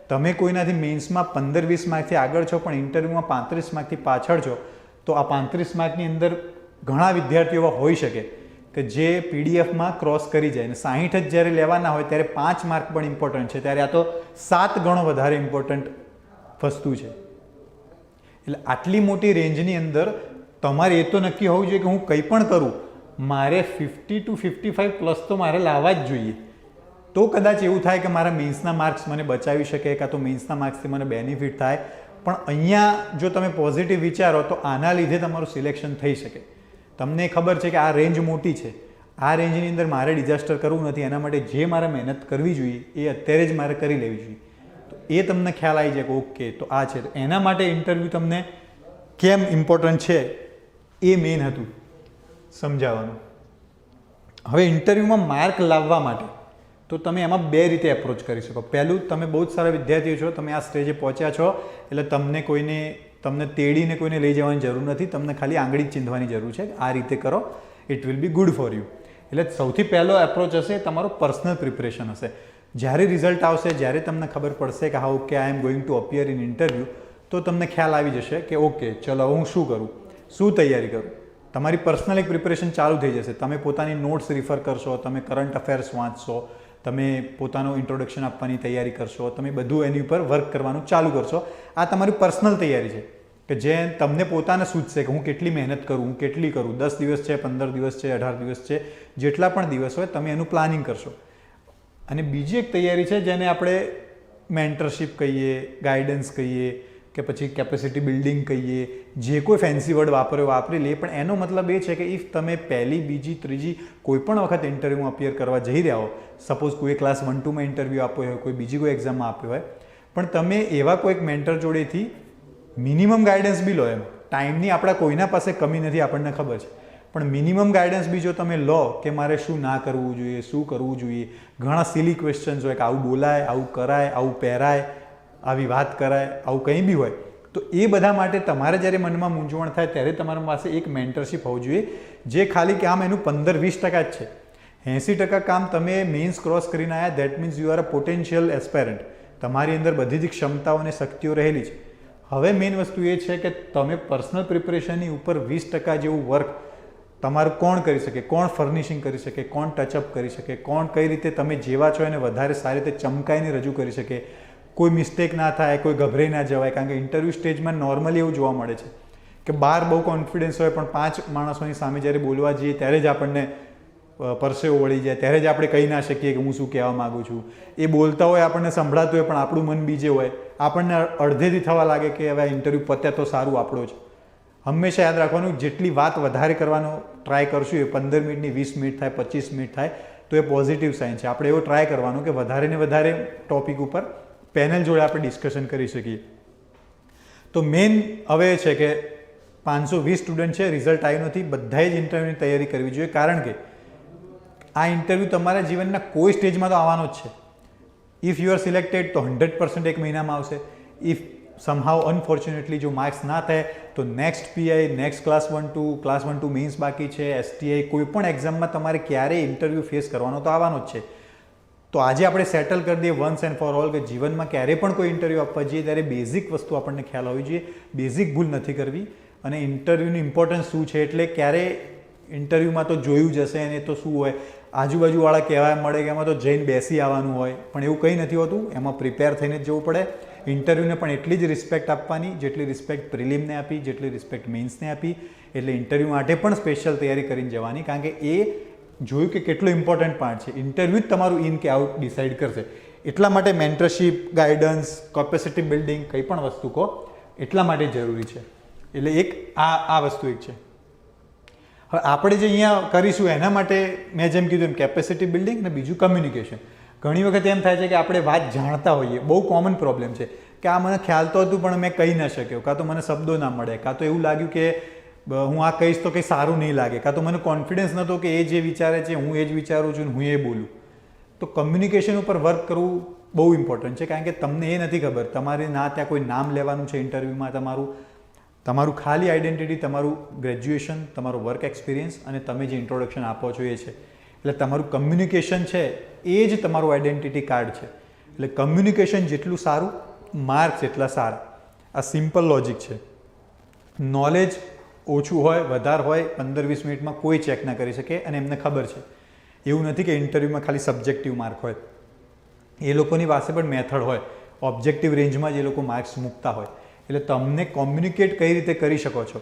તમે કોઈનાથી મેન્સમાં 15-20 માર્કથી આગળ છો પણ ઇન્ટરવ્યૂમાં 35 માર્કથી પાછળ છો, તો આ 35 માર્કની અંદર ઘણા વિદ્યાર્થીઓ એવા હોઈ શકે કે જે પીડીએફમાં ક્રોસ કરી જાય. અને 60 જ જ્યારે લેવાના હોય ત્યારે 5 માર્ક પણ ઇમ્પોર્ટન્ટ છે, ત્યારે આ તો 7 ગણો વધારે ઇમ્પોર્ટન્ટ વસ્તુ છે. એટલે આટલી મોટી રેન્જની અંદર તમારે એ તો નક્કી હોવું જોઈએ કે હું કંઈ પણ કરું મારે 50 to 55 પ્લસ તો મારે લાવવા જ જોઈએ. તો કદાચ એવું થાય કે મારા મેન્સના માર્ક્સ મને બચાવી શકે, કાં તો મેન્સના માર્ક્સથી મને બેનિફિટ થાય. પણ અહીંયા જો તમે પોઝિટિવ વિચારો તો આના લીધે તમારું સિલેક્શન થઈ શકે. તમને ખબર છે કે આ રેન્જ મોટી છે, આ રેન્જની અંદર મારે ડિઝાસ્ટર કરવું નથી, એના માટે જે મારે મહેનત કરવી જોઈએ એ અત્યારે જ મારે કરી લેવી જોઈએ. તો એ તમને ખ્યાલ આવી જાય કે ઓકે તો આ છે. તો એના માટે ઇન્ટરવ્યૂ તમને કેમ ઇમ્પોર્ટન્ટ છે એ મેઇન હતું સમજાવવાનું. હવે ઇન્ટરવ્યૂમાં માર્ક લાવવા માટે તો તમે એમાં બે રીતે એપ્રોચ કરી શકો. પહેલું, તમે બહુ જ સારા વિદ્યાર્થીઓ છો, તમે આ સ્ટેજે પહોંચ્યા છો, એટલે તમને તેડીને કોઈને લઈ જવાની જરૂર નથી, તમને ખાલી આંગળી જ ચીંધવાની જરૂર છે. આ રીતે કરો, it will be good for you. એટલે સૌથી પહેલો એપ્રોચ હશે તમારો પર્સનલ પ્રિપરેશન હશે. જ્યારે રિઝલ્ટ આવશે, જ્યારે તમને ખબર પડશે કે હા okay I am going to appear in interview, તો તમને ખ્યાલ આવી જશે કે ઓકે ચલો હું શું કરું, શું તૈયારી કરું. તમારી પર્સનલ એક પ્રિપરેશન ચાલુ થઈ જશે. તમે પોતાની નોટ્સ રિફર કરશો, તમે કરંટ અફેર્સ વાંચશો, તમે પોતાનું ઇન્ટ્રોડક્શન આપવાની તૈયારી કરશો, તમે બધું એની ઉપર વર્ક કરવાનું ચાલુ કરશો. આ તમારી પર્સનલ તૈયારી છે કે જે તમને પોતાને સૂચશે કે હું કેટલી મહેનત કરું, હું કેટલી કરું. 10 દિવસ છે, 15 દિવસ છે, 18 દિવસ છે, જેટલા પણ દિવસ હોય તમે એનું પ્લાનિંગ કરશો. અને બીજી એક તૈયારી છે જેને આપણે મેન્ટરશિપ કહીએ, ગાઈડન્સ કહીએ કે પછી કેપેસિટી બિલ્ડિંગ કહીએ, જે કોઈ ફેન્સી વર્ડ વાપરી લઈએ. પણ એનો મતલબ એ છે કે ઇફ તમે પહેલી, બીજી, ત્રીજી કોઈ પણ વખત ઇન્ટરવ્યૂમાં અપિયર કરવા જઈ રહ્યા હો, સપોઝ કોઈ ક્લાસ 1-2માં ઇન્ટરવ્યૂ આપ્યો હોય, કોઈ બીજી કોઈ એક્ઝામમાં આપ્યો હોય, પણ તમે એવા કોઈક મેન્ટર જોડેથી મિનિમમ ગાઈડન્સ બી લો. એમ ટાઈમની આપણા કોઈના પાસે કમી નથી, આપણને ખબર છે, પણ મિનિમમ ગાઈડન્સ બી જો તમે લો કે મારે શું ના કરવું જોઈએ, શું કરવું જોઈએ. ઘણા સિલી ક્વેશ્ચન્સ હોય કે આવું બોલાય, આવું કરાય, આવું પહેરાય, આવી વાત કરાય, આવું કંઈ બી હોય. તો એ બધા માટે તમારે જ્યારે મનમાં મૂંઝવણ થાય ત્યારે તમારા પાસે એક મેન્ટરશિપ હોવું જોઈએ, જે ખાલી કામ એનું 15-20% જ છે. 80% કામ તમે મેન્સ ક્રોસ કરીને આવ્યા, that means you are a potential aspirant. તમારી અંદર બધી જ ક્ષમતાઓ અને શક્તિઓ રહેલી છે. હવે મેઇન વસ્તુ એ છે કે તમે પર્સનલ પ્રિપરેશનની ઉપર 20% જેવું વર્ક તમારું કોણ કરી શકે, કોણ ફર્નિશિંગ કરી શકે, કોણ ટચઅપ કરી શકે, કોણ કઈ રીતે તમે જેવા છો એને વધારે સારી રીતે ચમકાઈને રજૂ કરી શકે, કોઈ મિસ્ટેક ના થાય, કોઈ ગભરાઈ ના જવાય. કારણ કે ઇન્ટરવ્યૂ સ્ટેજમાં નોર્મલી એવું જોવા મળે છે કે બહાર બહુ કોન્ફિડન્સ હોય, પણ 5 માણસોની સામે જ્યારે બોલવા જઈએ ત્યારે જ આપણને પરસેવો વળી જાય, ત્યારે જ આપણે કહી ના શકીએ કે હું શું કહેવા માગું છું. એ બોલતા હોય, આપણને સંભળાતું હોય, પણ આપણું મન બીજે હોય. આપણને અડધેથી થવા લાગે કે હવે ઇન્ટરવ્યૂ પત્યા તો સારું આપણો જ. હંમેશા યાદ રાખવાનું, જેટલી વાત વધારે કરવાનો ટ્રાય કરશું, એ 15 મિનિટની 20 મિનિટ થાય, 25 મિનિટ થાય તો એ પોઝિટિવ સાઇન છે. આપણે એવો ટ્રાય કરવાનો કે વધારે ને વધારે ટોપિક ઉપર પેનલ જોડે આપણે ડિસ્કશન કરી શકીએ. તો મેઇન હવે છે કે 520 સ્ટુડન્ટ છે, રિઝલ્ટ આવ્યું નથી, બધાએ જ ઇન્ટરવ્યૂની તૈયારી કરવી જોઈએ. કારણ કે આ ઇન્ટરવ્યૂ તમારા જીવનના કોઈ સ્ટેજમાં તો આવવાનો જ છે. ઇફ યુ આર સિલેક્ટેડ તો 100% એક મહિનામાં આવશે. ઇફ સમહાવ અનફોર્ચ્યુનેટલી જો માર્ક્સ ના થાય તો next PI, next class 1-2 mains બાકી છે, એસટીઆઈ, કોઈ પણ એક્ઝામમાં તમારે ક્યારેય ઇન્ટરવ્યૂ ફેસ કરવાનો તો આવવાનો જ છે. તો આજે આપણે સેટલ કરી દઈએ વન્સ એન્ડ ફોર ઓલ કે જીવનમાં ક્યારે પણ કોઈ ઇન્ટરવ્યૂ આપવા જઈએ ત્યારે બેઝિક વસ્તુ આપણને ખ્યાલ હોવી જોઈએ, બેઝિક ભૂલ નથી કરવી. અને ઇન્ટરવ્યૂની ઇમ્પોર્ટન્સ શું છે એટલે ક્યારે ઇન્ટરવ્યૂમાં તો જોયું જ હશે અને તો શું હોય આજુબાજુવાળા કહેવા મળે કે એમાં તો જઈને બેસી આવવાનું હોય, પણ એવું કંઈ નથી હોતું. એમાં પ્રિપેર થઈને જ જવું પડે. ઇન્ટરવ્યૂને પણ એટલી જ રિસ્પેક્ટ આપવાની જેટલી રિસ્પેક્ટ પ્રિલિમને આપી, જેટલી રિસ્પેક્ટ મેઇન્સને આપી. એટલે ઇન્ટરવ્યૂ માટે પણ સ્પેશિયલ તૈયારી કરીને જવાની, કારણ કે એ જોયું કે કેટલો ઇમ્પોર્ટન્ટ પાર્ટ છે. ઇન્ટરવ્યૂ જ તમારું ઇન કે આઉટ ડિસાઇડ કરશે. એટલા માટે મેન્ટરશીપ, ગાઈડન્સ, કેપેસિટી બિલ્ડિંગ કંઈ પણ વસ્તુ કહો એટલા માટે જરૂરી છે. એટલે એક આ વસ્તુ એક છે. હવે આપણે જે અહીંયા કરીશું એના માટે મેં જેમ કીધું એમ કેપેસિટી બિલ્ડિંગ અને બીજું કમ્યુનિકેશન. ઘણી વખત એમ થાય છે કે આપણે વાત જાણતા હોઈએ, બહુ કોમન પ્રોબ્લેમ છે કે આ મને ખ્યાલ તો હતું પણ મેં કહી ન શક્યો, કાં તો મને શબ્દો ના મળે, કાં તો એવું લાગ્યું કે હું આ કહીશ તો કંઈ સારું નહીં લાગે, કાં તો મને કોન્ફિડન્સ નહોતો કે એ જે વિચારે છે હું એ જ વિચારું છું ને હું એ બોલું. તો કમ્યુનિકેશન ઉપર વર્ક કરવું બહુ ઇમ્પોર્ટન્ટ છે, કારણ કે તમને એ નથી ખબર તમારે ના ત્યાં કોઈ નામ લેવાનું છે ઇન્ટરવ્યૂમાં. તમારું ખાલી આઈડેન્ટિટી, તમારું ગ્રેજ્યુએશન, તમારો વર્ક એક્સપિરિયન્સ અને તમે જે ઇન્ટ્રોડક્શન આપો છો એ છે. એટલે તમારું કમ્યુનિકેશન છે એ જ તમારું આઈડેન્ટિટી કાર્ડ છે. એટલે કમ્યુનિકેશન જેટલું સારું, માર્ક્સ એટલા સારા. આ સિમ્પલ લોજિક છે. નોલેજ ઓછું હોય વધારે હોય 15-20 મિનિટમાં કોઈ ચેક ના કરી શકે અને એમને ખબર છે. એવું નથી કે ઇન્ટરવ્યૂમાં ખાલી સબ્જેક્ટિવ માર્ક હોય, એ લોકોની પાસે પણ મેથડ હોય. ઓબ્જેક્ટિવ રેન્જમાં જ એ લોકો માર્ક્સ મૂકતા હોય. એટલે તમને કોમ્યુનિકેટ કઈ રીતે કરી શકો છો.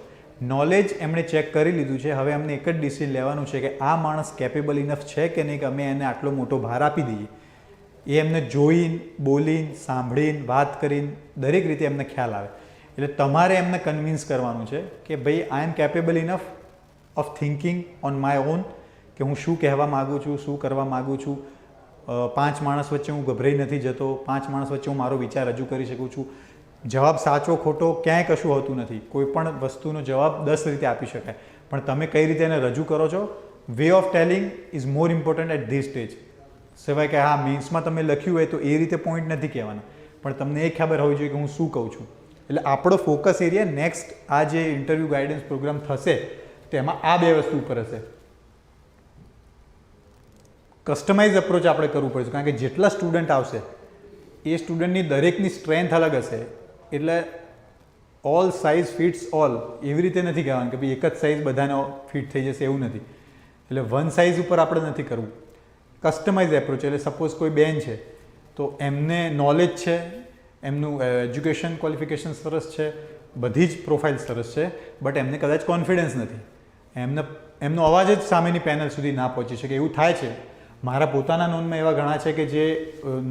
નોલેજ એમણે ચેક કરી લીધું છે, હવે અમને એક જ ડિસિઝન લેવાનું છે કે આ માણસ કેપેબલ ઇનફ છે કે નહીં કે અમે એને આટલો મોટો ભાર આપી દઈએ. એ એમને જોઈને, બોલીને, સાંભળીને, વાત કરીને દરેક રીતે એમને ખ્યાલ આવે. એટલે તમારે એમને કન્વિન્સ કરવાનું છે કે ભાઈ I am capable enough of thinking on my own, કે હું શું કહેવા માગું છું, શું કરવા માગું છું. 5 માણસ વચ્ચે હું ગભરાઈ નથી જતો, 5 માણસ વચ્ચે હું મારો વિચાર રજૂ કરી શકું છું. જવાબ સાચો ખોટો ક્યાંય કશું હોતું નથી. કોઈ પણ વસ્તુનો જવાબ 10 રીતે આપી શકાય, પણ તમે કઈ રીતે એને રજૂ કરો છો, way of telling is more important at this stage. સિવાય કે હા મેન્સમાં તમે લખ્યું હોય તો એ રીતે પોઈન્ટ નથી કહેવાના, પણ તમને એ ખબર હોવી જોઈએ કે હું શું કહું છું. એટલે આપણો ફોકસ એરિયા નેક્સ્ટ આ જે ઇન્ટરવ્યૂ ગાઈડન્સ પ્રોગ્રામ થશે તેમાં આ 2 વસ્તુ ઉપર હશે. કસ્ટમાઇઝ અપ્રોચ આપણે કરવું પડશે, કારણ કે જેટલા સ્ટુડન્ટ આવશે એ સ્ટુડન્ટની દરેકની સ્ટ્રેન્થ અલગ હશે. એટલે ઓલ સાઇઝ ફિટ્સ ઓલ એવી રીતે નથી કહેવાનું કે ભાઈ એક જ સાઇઝ બધાને ફિટ થઈ જશે, એવું નથી. એટલે વન સાઇઝ ઉપર આપણે નથી કરવું. કસ્ટમાઇઝ એપ્રોચ એટલે સપોઝ કોઈ બેન છે તો એમને નોલેજ છે, એમનું એજ્યુકેશન ક્વોલિફિકેશન સરસ છે, બધી જ પ્રોફાઇલ સરસ છે, બટ એમને કદાચ કોન્ફિડન્સ નથી. એમનો અવાજ જ સામેની પેનલ સુધી ના પહોંચી શકે. એવું થાય છે. મારા પોતાના નોનમાં એવા ઘણા છે કે જે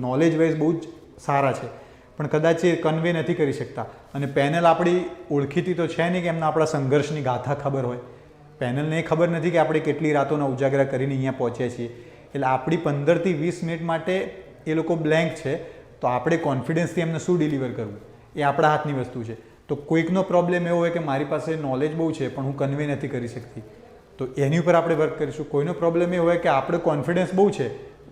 નોલેજ વાઇઝ બહુ જ સારા છે, પણ કદાચ એ કન્વે નથી કરી શકતા. અને પેનલ આપણી ઓળખીતી તો છે નહીં કે એમને આપણા સંઘર્ષની ગાથા ખબર હોય. પેનલને એ ખબર નથી કે આપણે કેટલી રાતોના ઉજાગરા કરીને અહીંયા પહોંચ્યા છીએ. એટલે આપણી 15 થી 20 મિનિટ માટે એ લોકો બ્લેન્ક છે, તો આપણે કોન્ફિડન્સથી એમને શું ડિલિવર કરવું એ આપણા હાથની વસ્તુ છે. તો કોઈકનો પ્રોબ્લેમ એવો હોય કે મારી પાસે નોલેજ બહુ છે પણ હું કન્વે નથી કરી શકતી, તો એની ઉપર આપણે વર્ક કરીશું. કોઈનો પ્રોબ્લેમ એ હોય કે આપણે કોન્ફિડન્સ બહુ છે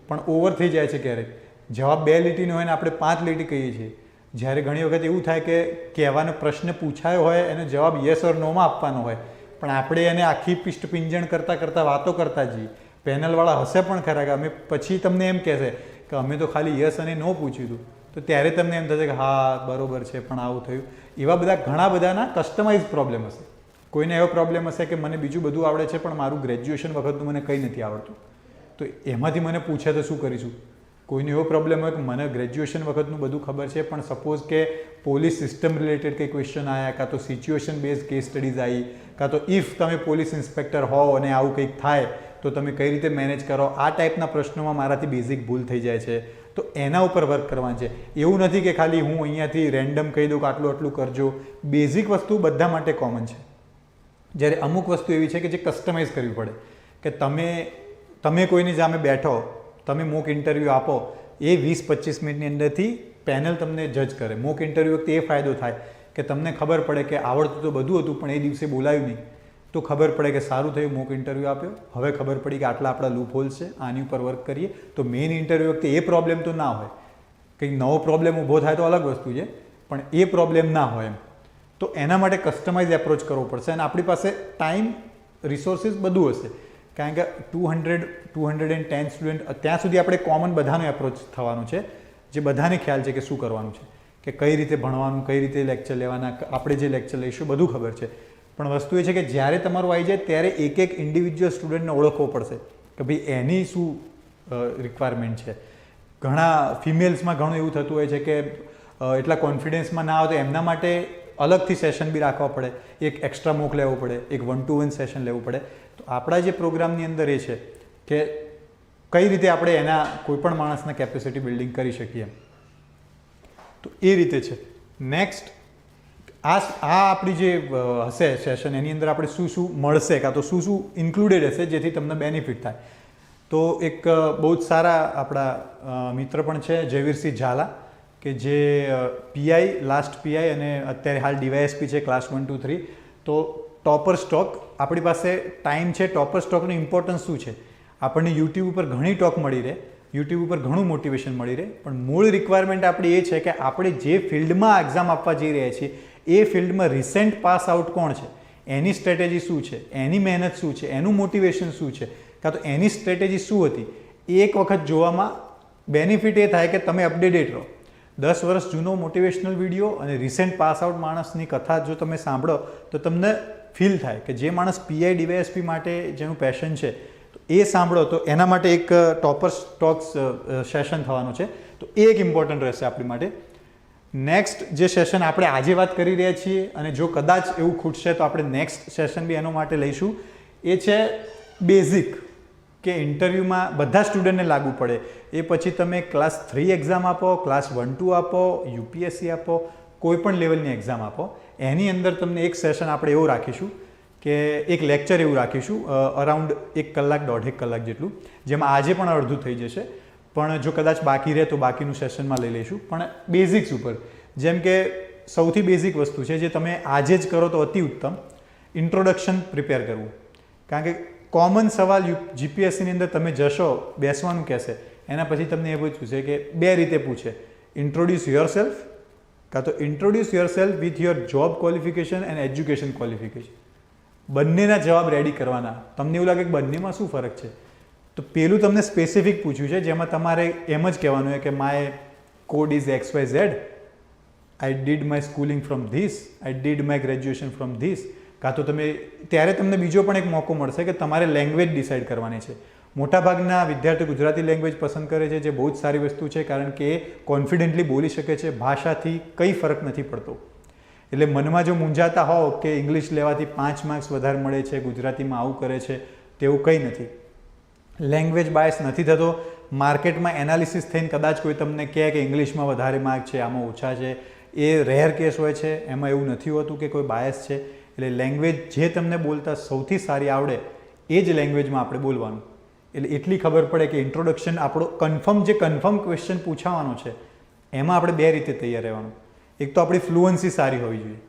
પણ ઓવર થઈ જાય છે ક્યારેક, જવાબ 2 લીટીનો હોય ને આપણે 5 લીટી કહીએ છીએ. જ્યારે ઘણી વખત એવું થાય કે કહેવાનો પ્રશ્ન પૂછાયો હોય એનો જવાબ યસ ઓર નોમાં આપવાનો હોય, પણ આપણે એને આખી પિષ્ટ પિંજણ કરતાં વાતો કરતા જઈએ. પેનલવાળા હશે પણ ખરા કે અમે પછી તમને એમ કહેશે કે અમે તો ખાલી યસ અને નો પૂછ્યું હતું, તો ત્યારે તમને એમ થશે કે હા બરોબર છે પણ આવું થયું. એવા બધા ઘણા બધાના કસ્ટમાઇઝ પ્રોબ્લેમ હશે. કોઈને એવો પ્રોબ્લેમ હશે કે મને બીજું બધું આવડે છે પણ મારું ગ્રેજ્યુએશન વખતનું મને કંઈ નથી આવડતું, તો એમાંથી મને પૂછે તો શું કરીશું. કોઈને એવો પ્રોબ્લેમ હોય કે મને ગ્રેજ્યુએશન વખતનું બધું ખબર છે પણ સપોઝ કે પોલીસ સિસ્ટમ રિલેટેડ કંઈ ક્વેશ્ચન આવ્યા, કાં તો સિચ્યુએશન બેઝ કેસ સ્ટડીઝ આવી, કાં તો ઇફ તમે પોલીસ ઇન્સ્પેક્ટર હોવ અને આવું કંઈક થાય તો તમે કઈ રીતે મેનેજ કરો, આ ટાઈપના પ્રશ્નોમાં મારાથી બેઝિક ભૂલ થઈ જાય છે, તો એના ઉપર વર્ક કરવાનું છે. એવું નથી કે ખાલી હું અહીંયાથી રેન્ડમ કહી દઉં કે આટલું કરજો. બેઝિક વસ્તુ બધા માટે કોમન છે. જ્યારે અમુક વસ્તુ એવી છે કે જે કસ્ટમાઇઝ કરવી પડે, કે તમે કોઈની સામે બેઠો, તમે મોક ઇન્ટરવ્યૂ આપો, એ 20-25 મિનિટની અંદરથી પેનલ તમને જજ કરે. મોક ઇન્ટરવ્યૂ વખતે એ ફાયદો થાય કે તમને ખબર પડે કે આવડતું તો બધું હતું પણ એ દિવસે બોલાયું નહીં, તો ખબર પડે કે સારું થયું મોક ઇન્ટરવ્યૂ આપ્યો, હવે ખબર પડી કે આટલા આપણા લૂપ હોલ્સ છે, આની ઉપર વર્ક કરીએ. તો મેઇન ઇન્ટરવ્યૂ વખતે એ પ્રોબ્લેમ તો ના હોય. કંઈક નવો પ્રોબ્લેમ ઊભો થાય તો અલગ વસ્તુ છે, પણ એ પ્રોબ્લેમ ના હોય એમ. તો એના માટે કસ્ટમાઇઝ એપ્રોચ કરવો પડશે. અને આપણી પાસે ટાઈમ, રિસોર્સિસ બધું હશે. કારણ કે 210 સ્ટુડન્ટ ત્યાં સુધી આપણે કોમન બધાનો એપ્રોચ થવાનું છે, જે બધાને ખ્યાલ છે કે શું કરવાનું છે, કે કઈ રીતે ભણવાનું, કઈ રીતે લેક્ચર લેવાના, આપણે જે લેક્ચર લઈશું બધું ખબર છે. પણ વસ્તુ એ છે કે જ્યારે તમારું આવી જાય ત્યારે એક એક ઇન્ડિવિજ્યુઅલ સ્ટુડન્ટને ઓળખવો પડશે કે ભાઈ એની શું રિક્વાયરમેન્ટ છે. ઘણા ફિમેલ્સમાં ઘણું એવું થતું હોય છે કે એટલા કોન્ફિડન્સમાં ના આવે તો એમના માટે અલગથી સેશન બી રાખવા પડે, એક એક્સ્ટ્રા મોક લેવો પડે, એક 1-to-1 સેશન લેવું પડે. તો આપણા જે પ્રોગ્રામની અંદર એ છે કે કઈ રીતે આપણે એના કોઈપણ માણસના કેપેસિટી બિલ્ડિંગ કરી શકીએ. તો એ રીતે છે. નેક્સ્ટ આ આપણી જે હશે સેશન એની અંદર આપણે શું શું મળશે કાં તો શું શું ઇન્ક્લુડેડ હશે જેથી તમને બેનિફિટ થાય. તો એક બહુ જ સારા આપણા મિત્ર પણ છે જયવીરસિંહ ઝાલા, કે જે પીઆઈ, લાસ્ટ પીઆઈ અને અત્યારે હાલ ડીવાયએસપી છે ક્લાસ 1, 2, 3. તો ટોપર સ્ટોક આપણી પાસે ટાઈમ છે. ટોપર સ્ટોકનું ઇમ્પોર્ટન્સ શું છે? આપણને યુટ્યુબ ઉપર ઘણી ટોક મળી રહે, યુટ્યુબ ઉપર ઘણું મોટિવેશન મળી રહે, પણ મૂળ રિક્વાયરમેન્ટ આપણી એ છે કે આપણે જે ફિલ્ડમાં એક્ઝામ આપવા જઈ રહ્યા છીએ એ ફિલ્ડમાં રિસેન્ટ પાસ આઉટ કોણ છે, એની સ્ટ્રેટેજી શું છે, એની મહેનત શું છે, એનું મોટિવેશન શું છે, કાં તો એની સ્ટ્રેટેજી શું હતી, એક વખત જોવામાં બેનિફિટ એ થાય કે તમે અપડેટેડ રહો. 10 વર્ષ જૂનો મોટિવેશનલ વિડીયો અને રિસેન્ટ પાસ આઉટ માણસની કથા જો તમે સાંભળો તો તમને ફીલ થાય કે જે માણસ પીઆઈ ડીવાયએસપી માટે જેનું પેશન છે એ સાંભળો તો એના માટે એક ટોપર સ્ટોક્સ સેશન થવાનું છે. તો એ એક ઇમ્પોર્ટન્ટ રહેશે આપણી માટે. નેક્સ્ટ જે સેશન આપણે આજે વાત કરી રહ્યા છીએ અને જો કદાચ એવું ખૂટશે તો આપણે નેક્સ્ટ સેશન બી એનો માટે લઈશું, એ છે બેઝિક, કે ઇન્ટરવ્યૂમાં બધા સ્ટુડન્ટને લાગુ પડે. એ પછી તમે ક્લાસ 3 એક્ઝામ આપો, ક્લાસ 1, 2 આપો, યુપીએસસી આપો, કોઈ પણ લેવલની એક્ઝામ આપો, એની અંદર તમને એક સેશન આપણે એવું રાખીશું કે એક લેક્ચર એવું રાખીશું અરાઉન્ડ 1 કલાક, 1.5 કલાક જેટલું, જેમાં આજે પણ અડધું થઈ જશે, પણ જો કદાચ બાકી રહે તો બાકીનું સેશનમાં લઈ લઈશું. પણ બેઝિક્સ ઉપર, જેમ કે સૌથી બેઝિક વસ્તુ છે જે તમે આજે જ કરો તો અતિ ઉત્તમ, ઇન્ટ્રોડક્શન પ્રિપેર કરવું. કારણ કે કોમન સવાલ જીપીએસસીની અંદર તમે જશો, બેસવાનું કહેશે, એના પછી તમને એ પૂછશે કે 2 રીતે પૂછે, ઇન્ટ્રોડ્યુસ યોર સેલ્ફ કાં તો introduce your self with your job qualification and education qualification. બંનેના જવાબ રેડી કરવાના. તમને એવું લાગે કે બંનેમાં શું ફરક છે, તો પેલું તમને સ્પેસિફિક પૂછ્યું છે જેમાં તમારે એમ જ કહેવાનું હોય કે my code is XYZ, I did my schooling from this, I did my graduation from this. કાં તો તમે ત્યારે તમને બીજો પણ એક મોકો મળશે કે તમારે લેંગ્વેજ ડિસાઇડ કરવાની છે. મોટાભાગના વિદ્યાર્થીઓ ગુજરાતી લેંગ્વેજ પસંદ કરે છે, જે બહુ જ સારી વસ્તુ છે કારણ કે એ કોન્ફિડન્ટલી બોલી શકે છે, ભાષાથી કંઈ ફરક નથી પડતો. એટલે મનમાં જો મૂંઝાતા હોવ કે ઇંગ્લિશ લેવાથી 5 માર્ક્સ વધારે મળે છે, ગુજરાતીમાં આવું કરે છે, તેવું કંઈ નથી. લેંગ્વેજ બાયસ નથી થતો. માર્કેટમાં એનાલિસિસ થઈને કદાચ કોઈ તમને કહે કે ઇંગ્લિશમાં વધારે માર્ક છે, આમાં ઓછા છે, એ રેર કેસ હોય છે, એમાં એવું નથી હોતું કે કોઈ બાયસ છે. એટલે લેંગ્વેજ જે તમને બોલતા સૌથી સારી આવડે એ જ લેંગ્વેજમાં આપણે બોલવાનું. એટલે એટલી ખબર પડે કે ઇન્ટ્રોડક્શન આપણો કન્ફર્મ ક્વેશ્ચન પૂછાવાનો છે એમાં આપણે 2 રીતે તૈયાર રહેવાનું. એક તો આપણી ફ્લુઅન્સી સારી હોવી જોઈએ.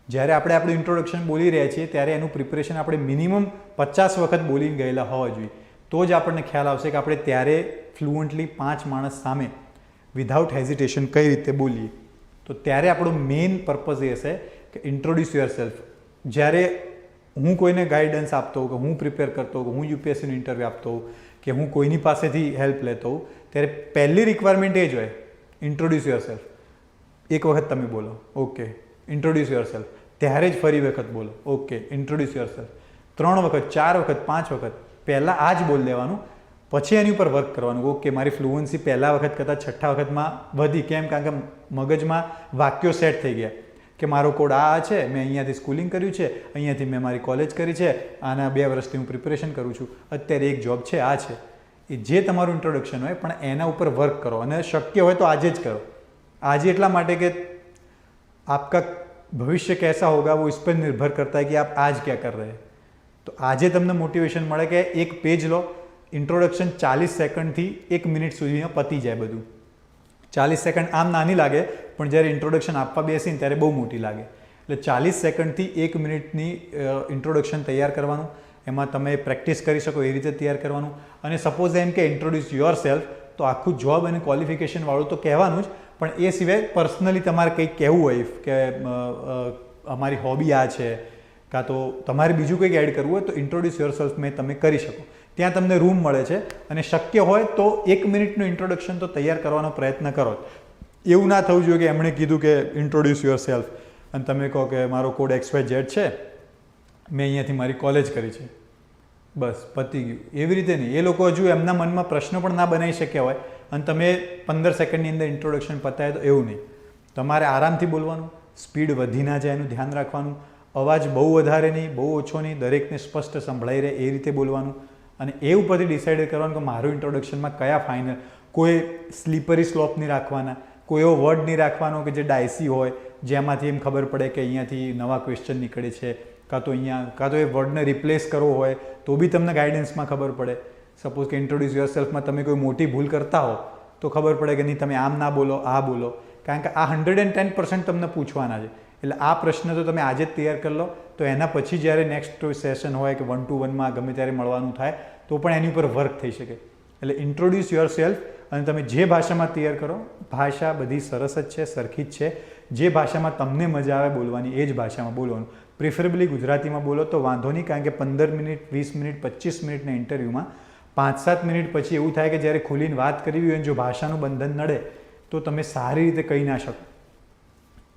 જ્યારે આપણે આપણું ઇન્ટ્રોડક્શન બોલી રહ્યા છીએ ત્યારે એનું પ્રિપરેશન આપણે મિનિમમ 50 વખત બોલીને ગયેલા હોવા જોઈએ. તો જ આપણને ખ્યાલ આવશે કે આપણે ત્યારે ફ્લુઅન્ટલી 5 માણસ સામે વિધાઉટ હેઝિટેશન કઈ રીતે બોલીએ. તો ત્યારે આપણો મેઇન પર્પઝ એ હશે કે ઇન્ટ્રોડ્યુસ યોર સેલ્ફ. જ્યારે હું કોઈને ગાઈડન્સ આપતો હોઉં, કે હું પ્રિપેર કરતો હોઉં, કે હું યુપીએસસીનું ઇન્ટરવ્યૂ આપતો હોઉં, કે હું કોઈની પાસેથી હેલ્પ લેતો હોઉં, ત્યારે પહેલી રિક્વાયરમેન્ટ એ જ હોય, ઇન્ટ્રોડ્યુસ યોર સેલ્ફ. એક વખત તમે બોલો, ઓકે, ઇન્ટ્રોડ્યુસ યોર સેલ્ફ. ત્યારે જ ફરી વખત બોલો, ઓકે, ઇન્ટ્રોડ્યુસ યોર સેલ્ફ. 3 વખત, 4 વખત, 5 વખત પહેલાં આ જ બોલ દેવાનું, પછી એની ઉપર વર્ક કરવાનું. ઓકે, મારી ફ્લુઅન્સી પહેલા વખત કરતાં 6થા વખતમાં વધી. કેમ? કારણ કે મગજમાં વાક્યો સેટ થઈ ગયા કે મારો કોડ આ છે, મેં અહીંયાથી સ્કૂલિંગ કર્યું છે, અહીંયાથી મેં મારી કોલેજ કરી છે, આના 2 વર્ષથી હું પ્રિપરેશન કરું છું, અત્યારે એક જોબ છે, આ છે. એ જે તમારું ઇન્ટ્રોડક્શન હોય પણ એના ઉપર વર્ક કરો અને શક્ય હોય તો આજે જ કરો. આજે એટલા માટે કે આપકા ભવિષ્ય कैसा होगा वो इस पर निर्भर करता है कि आप आज क्या कर रहे हैं. તો આજે તમને મોટિવેશન મળે કે એક પેજ લો, ઇન્ટ્રોડક્શન 40 સેકન્ડથી 1 મિનિટ સુધીમાં પતી જાય બધું. 40 સેકન્ડ આમ નાની લાગે પણ જ્યારે ઇન્ટ્રોડક્શન આપવા બેસીને ત્યારે બહુ મોટી લાગે. એટલે 40 સેકન્ડથી 1 મિનિટની ઇન્ટ્રોડક્શન તૈયાર કરવાનું. એમાં તમે પ્રેક્ટિસ કરી શકો એ રીતે તૈયાર કરવાનું. અને સપોઝ એમ કે ઇન્ટ્રોડ્યુસ યોર સેલ્ફ, તો આખું જોબ અને ક્વોલિફિકેશનવાળું તો કહેવાનું જ, પણ એ સિવાય પર્સનલી તમારે કંઈક કહેવું હોય કે અમારી હોબી આ છે, કાં તો તમારે બીજું કંઈક એડ કરવું હોય તો ઇન્ટ્રોડ્યુસ યોરસેલ્ફ મેં તમે કરી શકો. ત્યાં તમને રૂમ મળે છે અને શક્ય હોય તો 1 મિનિટનું ઇન્ટ્રોડક્શન તો તૈયાર કરવાનો પ્રયત્ન કરો. એવું ના થવું જોઈએ કે એમણે કીધું કે ઇન્ટ્રોડ્યુસ યોરસેલ્ફ અને તમે કહો કે મારો કોડ XYZ છે, મેં અહીંયાથી મારી કોલેજ કરી છે, બસ પતી ગયું. એવી રીતે નહીં. એ લોકો હજુ એમના મનમાં પ્રશ્નો પણ ના બનાવી શક્યા હોય અને તમે 15 સેકન્ડની અંદર ઇન્ટ્રોડક્શન પતાવે તો એવું નહીં. તમારે આરામથી બોલવાનું, સ્પીડ વધી ના જાય એનું ધ્યાન રાખવાનું, અવાજ બહુ વધારે નહીં, બહુ ઓછો નહીં, દરેકને સ્પષ્ટ સંભળાઈ રહે એ રીતે બોલવાનું અને એ ઉપરથી ડિસાઇડ કરવાનું કે મારું ઇન્ટ્રોડક્શનમાં કયા ફાઇનલ, કોઈ સ્લીપરી સ્લોપ નહીં રાખવાના, કોઈ એવો વર્ડ નહીં રાખવાનો કે જે ડાયસી હોય, જેમાંથી એમ ખબર પડે કે અહીંયાથી નવા ક્વેશ્ચન નીકળે છે, કાં તો એ વર્ડને રિપ્લેસ કરવો હોય તો બી તમને ગાઈડન્સમાં ખબર પડે. સપોઝ કે ઇન્ટ્રોડ્યુસ યોરસેલ્ફમાં તમે કોઈ મોટી ભૂલ કરતા હો તો ખબર પડે કે નહીં તમે આમ ના બોલો, આ બોલો, કારણ કે આ 110% તમને પૂછવાના છે. એટલે આ પ્રશ્ન તો તમે આજે જ તૈયાર કરી લો તો એના પછી જ્યારે નેક્સ્ટ સેશન હોય કે 1-to-1માં ગમે ત્યારે મળવાનું થાય તો પણ એની ઉપર વર્ક થઈ શકે. એટલે ઇન્ટ્રોડ્યુસ યોરસેલ્ફ અને તમે જે ભાષામાં તૈયાર કરો, ભાષા બધી સરસ જ છે, સરખી જ છે. જે ભાષામાં તમને મજા આવે બોલવાની એ જ ભાષામાં બોલવાનું. પ્રિફરેબલી ગુજરાતીમાં બોલો તો વાંધો નહીં, કારણ કે 15 મિનિટ, 20 મિનિટ, 25 મિનિટના ઇન્ટરવ્યૂમાં 5-7 મિનિટ પછી એવું થાય કે જ્યારે ખુલીને વાત કરવી હોય જો ભાષાનું બંધન નડે તો તમે સારી રીતે કહી ના શકો.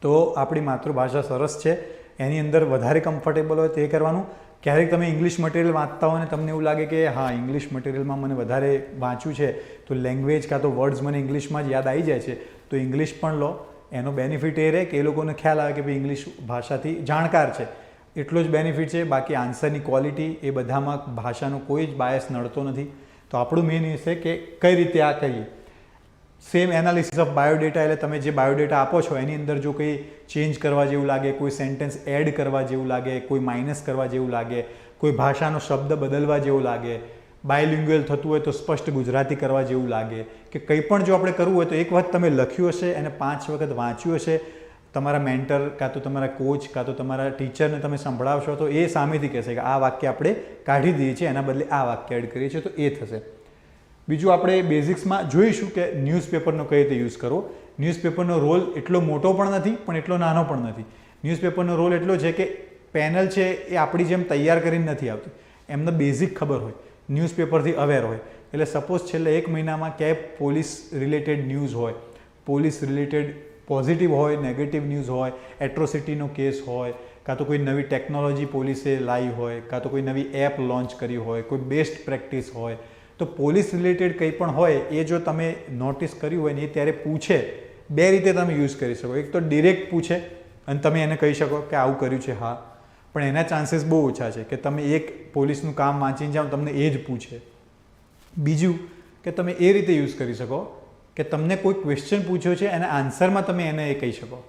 તો આપણી માતૃભાષા સરસ છે, એની અંદર વધારે કમ્ફર્ટેબલ હોય તે કરવાનું. ક્યારેક તમે ઇંગ્લિશ મટીરિયલ વાંચતા હોય ને તમને એવું લાગે કે હા ઇંગ્લિશ મટીરિયલમાં મને વધારે વાંચ્યું છે તો લેંગ્વેજ કાં તો વર્ડ્સ મને ઇંગ્લિશમાં જ યાદ આવી જાય છે તો ઇંગ્લિશ પણ લો. એનો બેનિફિટ એ રહે કે એ લોકોને ખ્યાલ આવે કે ભાઈ ઇંગ્લિશ ભાષાથી જાણકાર છે, એટલો જ બેનિફિટ છે. બાકી આન્સરની ક્વોલિટી એ બધામાં ભાષાનો કોઈ જ બાયસ નડતો નથી. તો આપણું મેઇન એ છે કે કઈ રીતે આ કરીએ. સેમ એનાલિસિસ ઓફ બાયોડેટા, એટલે તમે જે બાયોડેટા આપો છો એની અંદર જો કંઈ ચેન્જ કરવા જેવું લાગે, કોઈ સેન્ટેન્સ એડ કરવા જેવું લાગે, કોઈ માઇનસ કરવા જેવું લાગે, કોઈ ભાષાનો શબ્દ બદલવા જેવું લાગે, બાયલિંગ્યુઅલ થતું હોય તો સ્પષ્ટ ગુજરાતી કરવા જેવું લાગે કે કંઈ પણ જો આપણે કરવું હોય તો એક વખત તમે લખ્યું હશે અને 5 વખત વાંચ્યું હશે, તમારા મેન્ટર કાં તો તમારા કોચ કાં તો તમારા ટીચરને તમે સંભળાવશો તો એ સામેથી કહેશે કે આ વાક્ય આપણે કાઢી દઈએ છીએ, એના બદલે આ વાક્ય એડ કરીએ છીએ, તો એ થશે. બીજું આપણે બેઝિક્સમાં જોઈશું કે ન્યૂઝપેપરનો કઈ રીતે યુઝ કરવો. ન્યૂઝપેપરનો રોલ એટલો મોટો પણ નથી પણ એટલો નાનો પણ નથી. ન્યૂઝપેપરનો રોલ એટલો છે કે પેનલ છે એ આપણી જેમ તૈયાર કરીને નથી આવતી, એમને બેઝિક ખબર હોય, ન્યૂઝપેપરથી અવેર હોય. એટલે સપોઝ છેલ્લે 1 મહિનામાં ક્યાંય પોલીસ રિલેટેડ ન્યૂઝ હોય, પોલીસ રિલેટેડ પોઝિટિવ હોય, નેગેટિવ ન્યૂઝ હોય, એટ્રોસિટીનો કેસ હોય, કાં તો કોઈ નવી ટેકનોલોજી પોલીસે લાવી હોય, કાં તો કોઈ નવી એપ લોન્ચ કરી હોય, કોઈ બેસ્ટ પ્રેક્ટિસ હોય, તો પોલીસ રિલેટેડ કંઈ પણ હોય એ જો તમે નોટિસ કર્યું હોય ને એ ત્યારે પૂછે, 2 રીતે તમે યુઝ કરી શકો. એક તો ડિરેક્ટ પૂછે અને તમે એને કહી શકો કે આવું કર્યું છે, હા, પણ એના ચાન્સીસ બહુ ઓછા છે કે તમે એક પોલીસનું કામ વાંચીને જાઓ તમને એ જ પૂછે. બીજું કે તમે એ રીતે યુઝ કરી શકો કે તમને કોઈ ક્વેશ્ચન પૂછ્યો છે એના આન્સરમાં તમે એને એ કહી શકો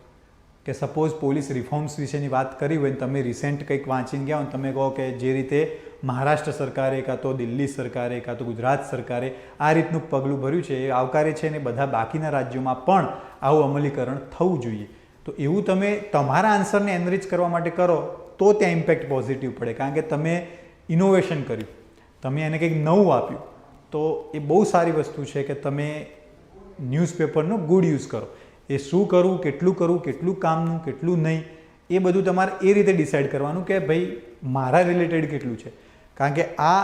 કે સપોઝ પોલીસ રિફોર્મ્સ વિશેની વાત કરી હોય ને તમે રિસેન્ટ કંઈક વાંચીને ગયા હોય તમે કહો કે જે રીતે મહારાષ્ટ્ર સરકારે કાં તો દિલ્હી સરકારે કાં તો ગુજરાત સરકારે આ રીતનું પગલું ભર્યું છે એ આવકારે છે અને બધા બાકીના રાજ્યોમાં પણ આવું અમલીકરણ થવું જોઈએ. તો એવું તમે તમારા આન્સરને એનરિચ કરવા માટે કરો તો ત્યાં ઇમ્પેક્ટ પોઝિટિવ પડે, કારણ કે તમે ઇનોવેશન કર્યું, તમે એને કંઈક નવું આપ્યું. તો એ બહુ સારી વસ્તુ છે કે તમે ન્યૂઝપેપરનો ગુડ યુઝ કરો. એ શું કરવું, કેટલું કામનું, કેટલું નહીં, એ બધું તમારે એ રીતે ડિસાઇડ કરવાનું કે ભાઈ મારા રિલેટેડ કેટલું છે. કારણ કે આ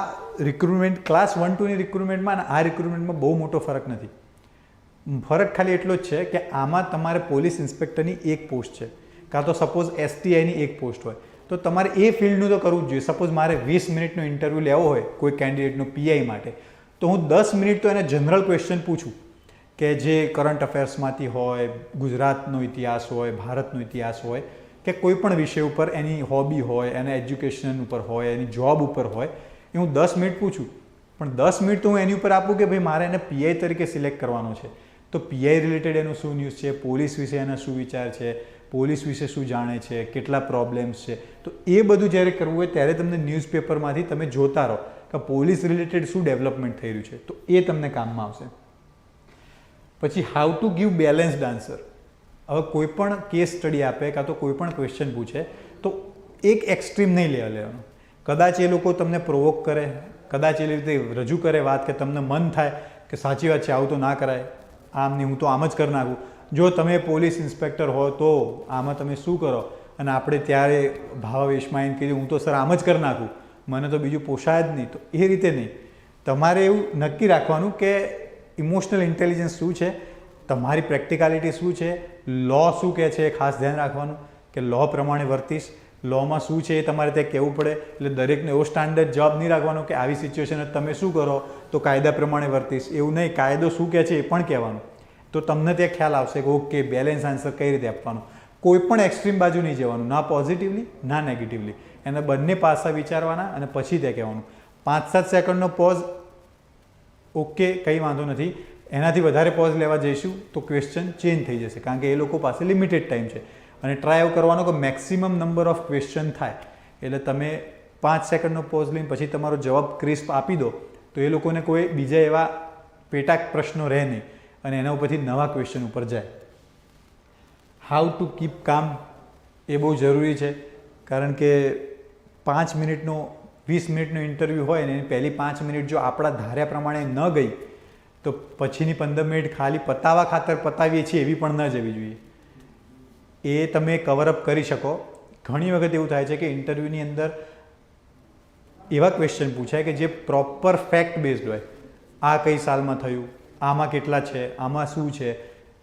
રિક્રુટમેન્ટ ક્લાસ 1-2ની રિક્રુટમેન્ટમાં અને આ રિક્રુટમેન્ટમાં બહુ મોટો ફરક નથી. ફરક ખાલી એટલો જ છે કે આમાં તમારે પોલીસ ઇન્સ્પેક્ટરની એક પોસ્ટ છે, કાં તો સપોઝ STIની એક પોસ્ટ હોય તો તમારે એ ફિલ્ડનું તો કરવું જ જોઈએ. સપોઝ મારે 20 મિનિટનો ઇન્ટરવ્યૂ લેવો હોય કોઈ કેન્ડિડેટનો PI માટે તો હું 10 મિનિટ તો એને જનરલ ક્વેશ્ચન પૂછું કે જે કરંટ અફેર્સમાંથી હોય, ગુજરાતનો ઇતિહાસ હોય, ભારતનો ઇતિહાસ હોય કે કોઈ પણ વિષય ઉપર એની હોબી હોય, એના એજ્યુકેશન ઉપર હોય, એની જોબ ઉપર હોય, એ હું 10 મિનિટ પૂછું. પણ 10 મિનિટ તો હું એની ઉપર આપું કે ભાઈ મારે એને PI તરીકે સિલેક્ટ કરવાનો છે તો PI રિલેટેડ એનું શું ન્યૂઝ છે, પોલીસ વિશે એના શું વિચાર છે, પોલીસ વિશે શું જાણે છે, કેટલા પ્રોબ્લેમ્સ છે, તો એ બધું જ્યારે કરવું હોય ત્યારે તમને ન્યૂઝપેપરમાંથી તમે જોતા રહો કે પોલીસ રિલેટેડ શું ડેવલપમેન્ટ થઈ રહ્યું છે, તો એ તમને કામમાં આવશે. પછી how to give balanced answer. હવે કોઈ પણ કેસ સ્ટડી આપે કાં તો કોઈ પણ ક્વેશ્ચન પૂછે તો એક એક્સ્ટ્રીમ નહીં લેવાનું. કદાચ એ લોકો તમને પ્રોવોક કરે, કદાચ એ રીતે રજૂ કરે વાત કે તમને મન થાય કે સાચી વાત છે, આવું તો ના કરાય, આમ નહીં હું તો આમ જ કરી નાખું. જો તમે પોલીસ ઇન્સ્પેક્ટર હો તો આમાં તમે શું કરો, અને આપણે ત્યારે ભાવાવેશમાં એમ કીધું હું તો સર આમ જ કરી નાખું, મને તો બીજું પોસાય જ નહીં. તો એ રીતે નહીં, તમારે એવું નક્કી રાખવાનું કે ઇમોશનલ ઇન્ટેલિજન્સ શું છે, તમારી પ્રેક્ટિકાલિટી શું છે, લો શું કહે છે એ ખાસ ધ્યાન રાખવાનું કે લો પ્રમાણે વર્તીશ, લોમાં શું છે એ તમારે ત્યાં કહેવું પડે. એટલે દરેકને એવો સ્ટાન્ડર્ડ જવાબ નહીં રાખવાનો કે આવી સિચ્યુએશન તમે શું કરો તો કાયદા પ્રમાણે વર્તીશ, એવું નહીં, કાયદો શું કહે છે એ પણ કહેવાનું. તો તમને ત્યાં ખ્યાલ આવશે કે ઓકે બેલેન્સ આન્સર કઈ રીતે આપવાનો. કોઈ પણ એક્સ્ટ્રીમ બાજુ નહીં જવાનું, ના પોઝિટિવલી ના નેગેટિવલી. એના બંને પાસા વિચારવાના અને પછી ત્યાં કહેવાનું. 5-7 સેકન્ડનો પોઝ ઓકે, કંઈ વાંધો નથી. એનાથી વધારે પોઝ લેવા જઈશું તો ક્વેશ્ચન ચેન્જ થઈ જશે, કારણ કે એ લોકો પાસે લિમિટેડ ટાઈમ છે. અને ટ્રાય એવું કરવાનો કે મેક્સિમમ નંબર ઓફ ક્વેશ્ચન થાય. એટલે તમે 5 સેકન્ડનો પોઝ લઈને પછી તમારો જવાબ ક્રિસ્પ આપી દો તો એ લોકોને કોઈ બીજા એવા પેટાક પ્રશ્નો રહે નહીં અને એના ઉપરથી નવા ક્વેશ્ચન ઉપર જાય. હાઉ ટુ કીપ કામ એ બહુ જરૂરી છે, કારણ કે 5 મિનિટનો 20 મિનિટનો ઇન્ટરવ્યૂ હોય ને એની પહેલી 5 મિનિટ જો આપણા ધાર્યા પ્રમાણે ન ગઈ તો પછીની 15 મિનિટ ખાલી પતાવા ખાતર પતાવીએ છીએ એવી પણ ન જવી જોઈએ. એ તમે કવરઅપ કરી શકો. ઘણી વખત એવું થાય છે કે ઇન્ટરવ્યૂની અંદર એવા ક્વેશ્ચન પૂછાય કે જે પ્રોપર ફેક્ટ બેઝડ હોય. આ કઈ સાલમાં થયું, આમાં કેટલા છે, આમાં શું છે,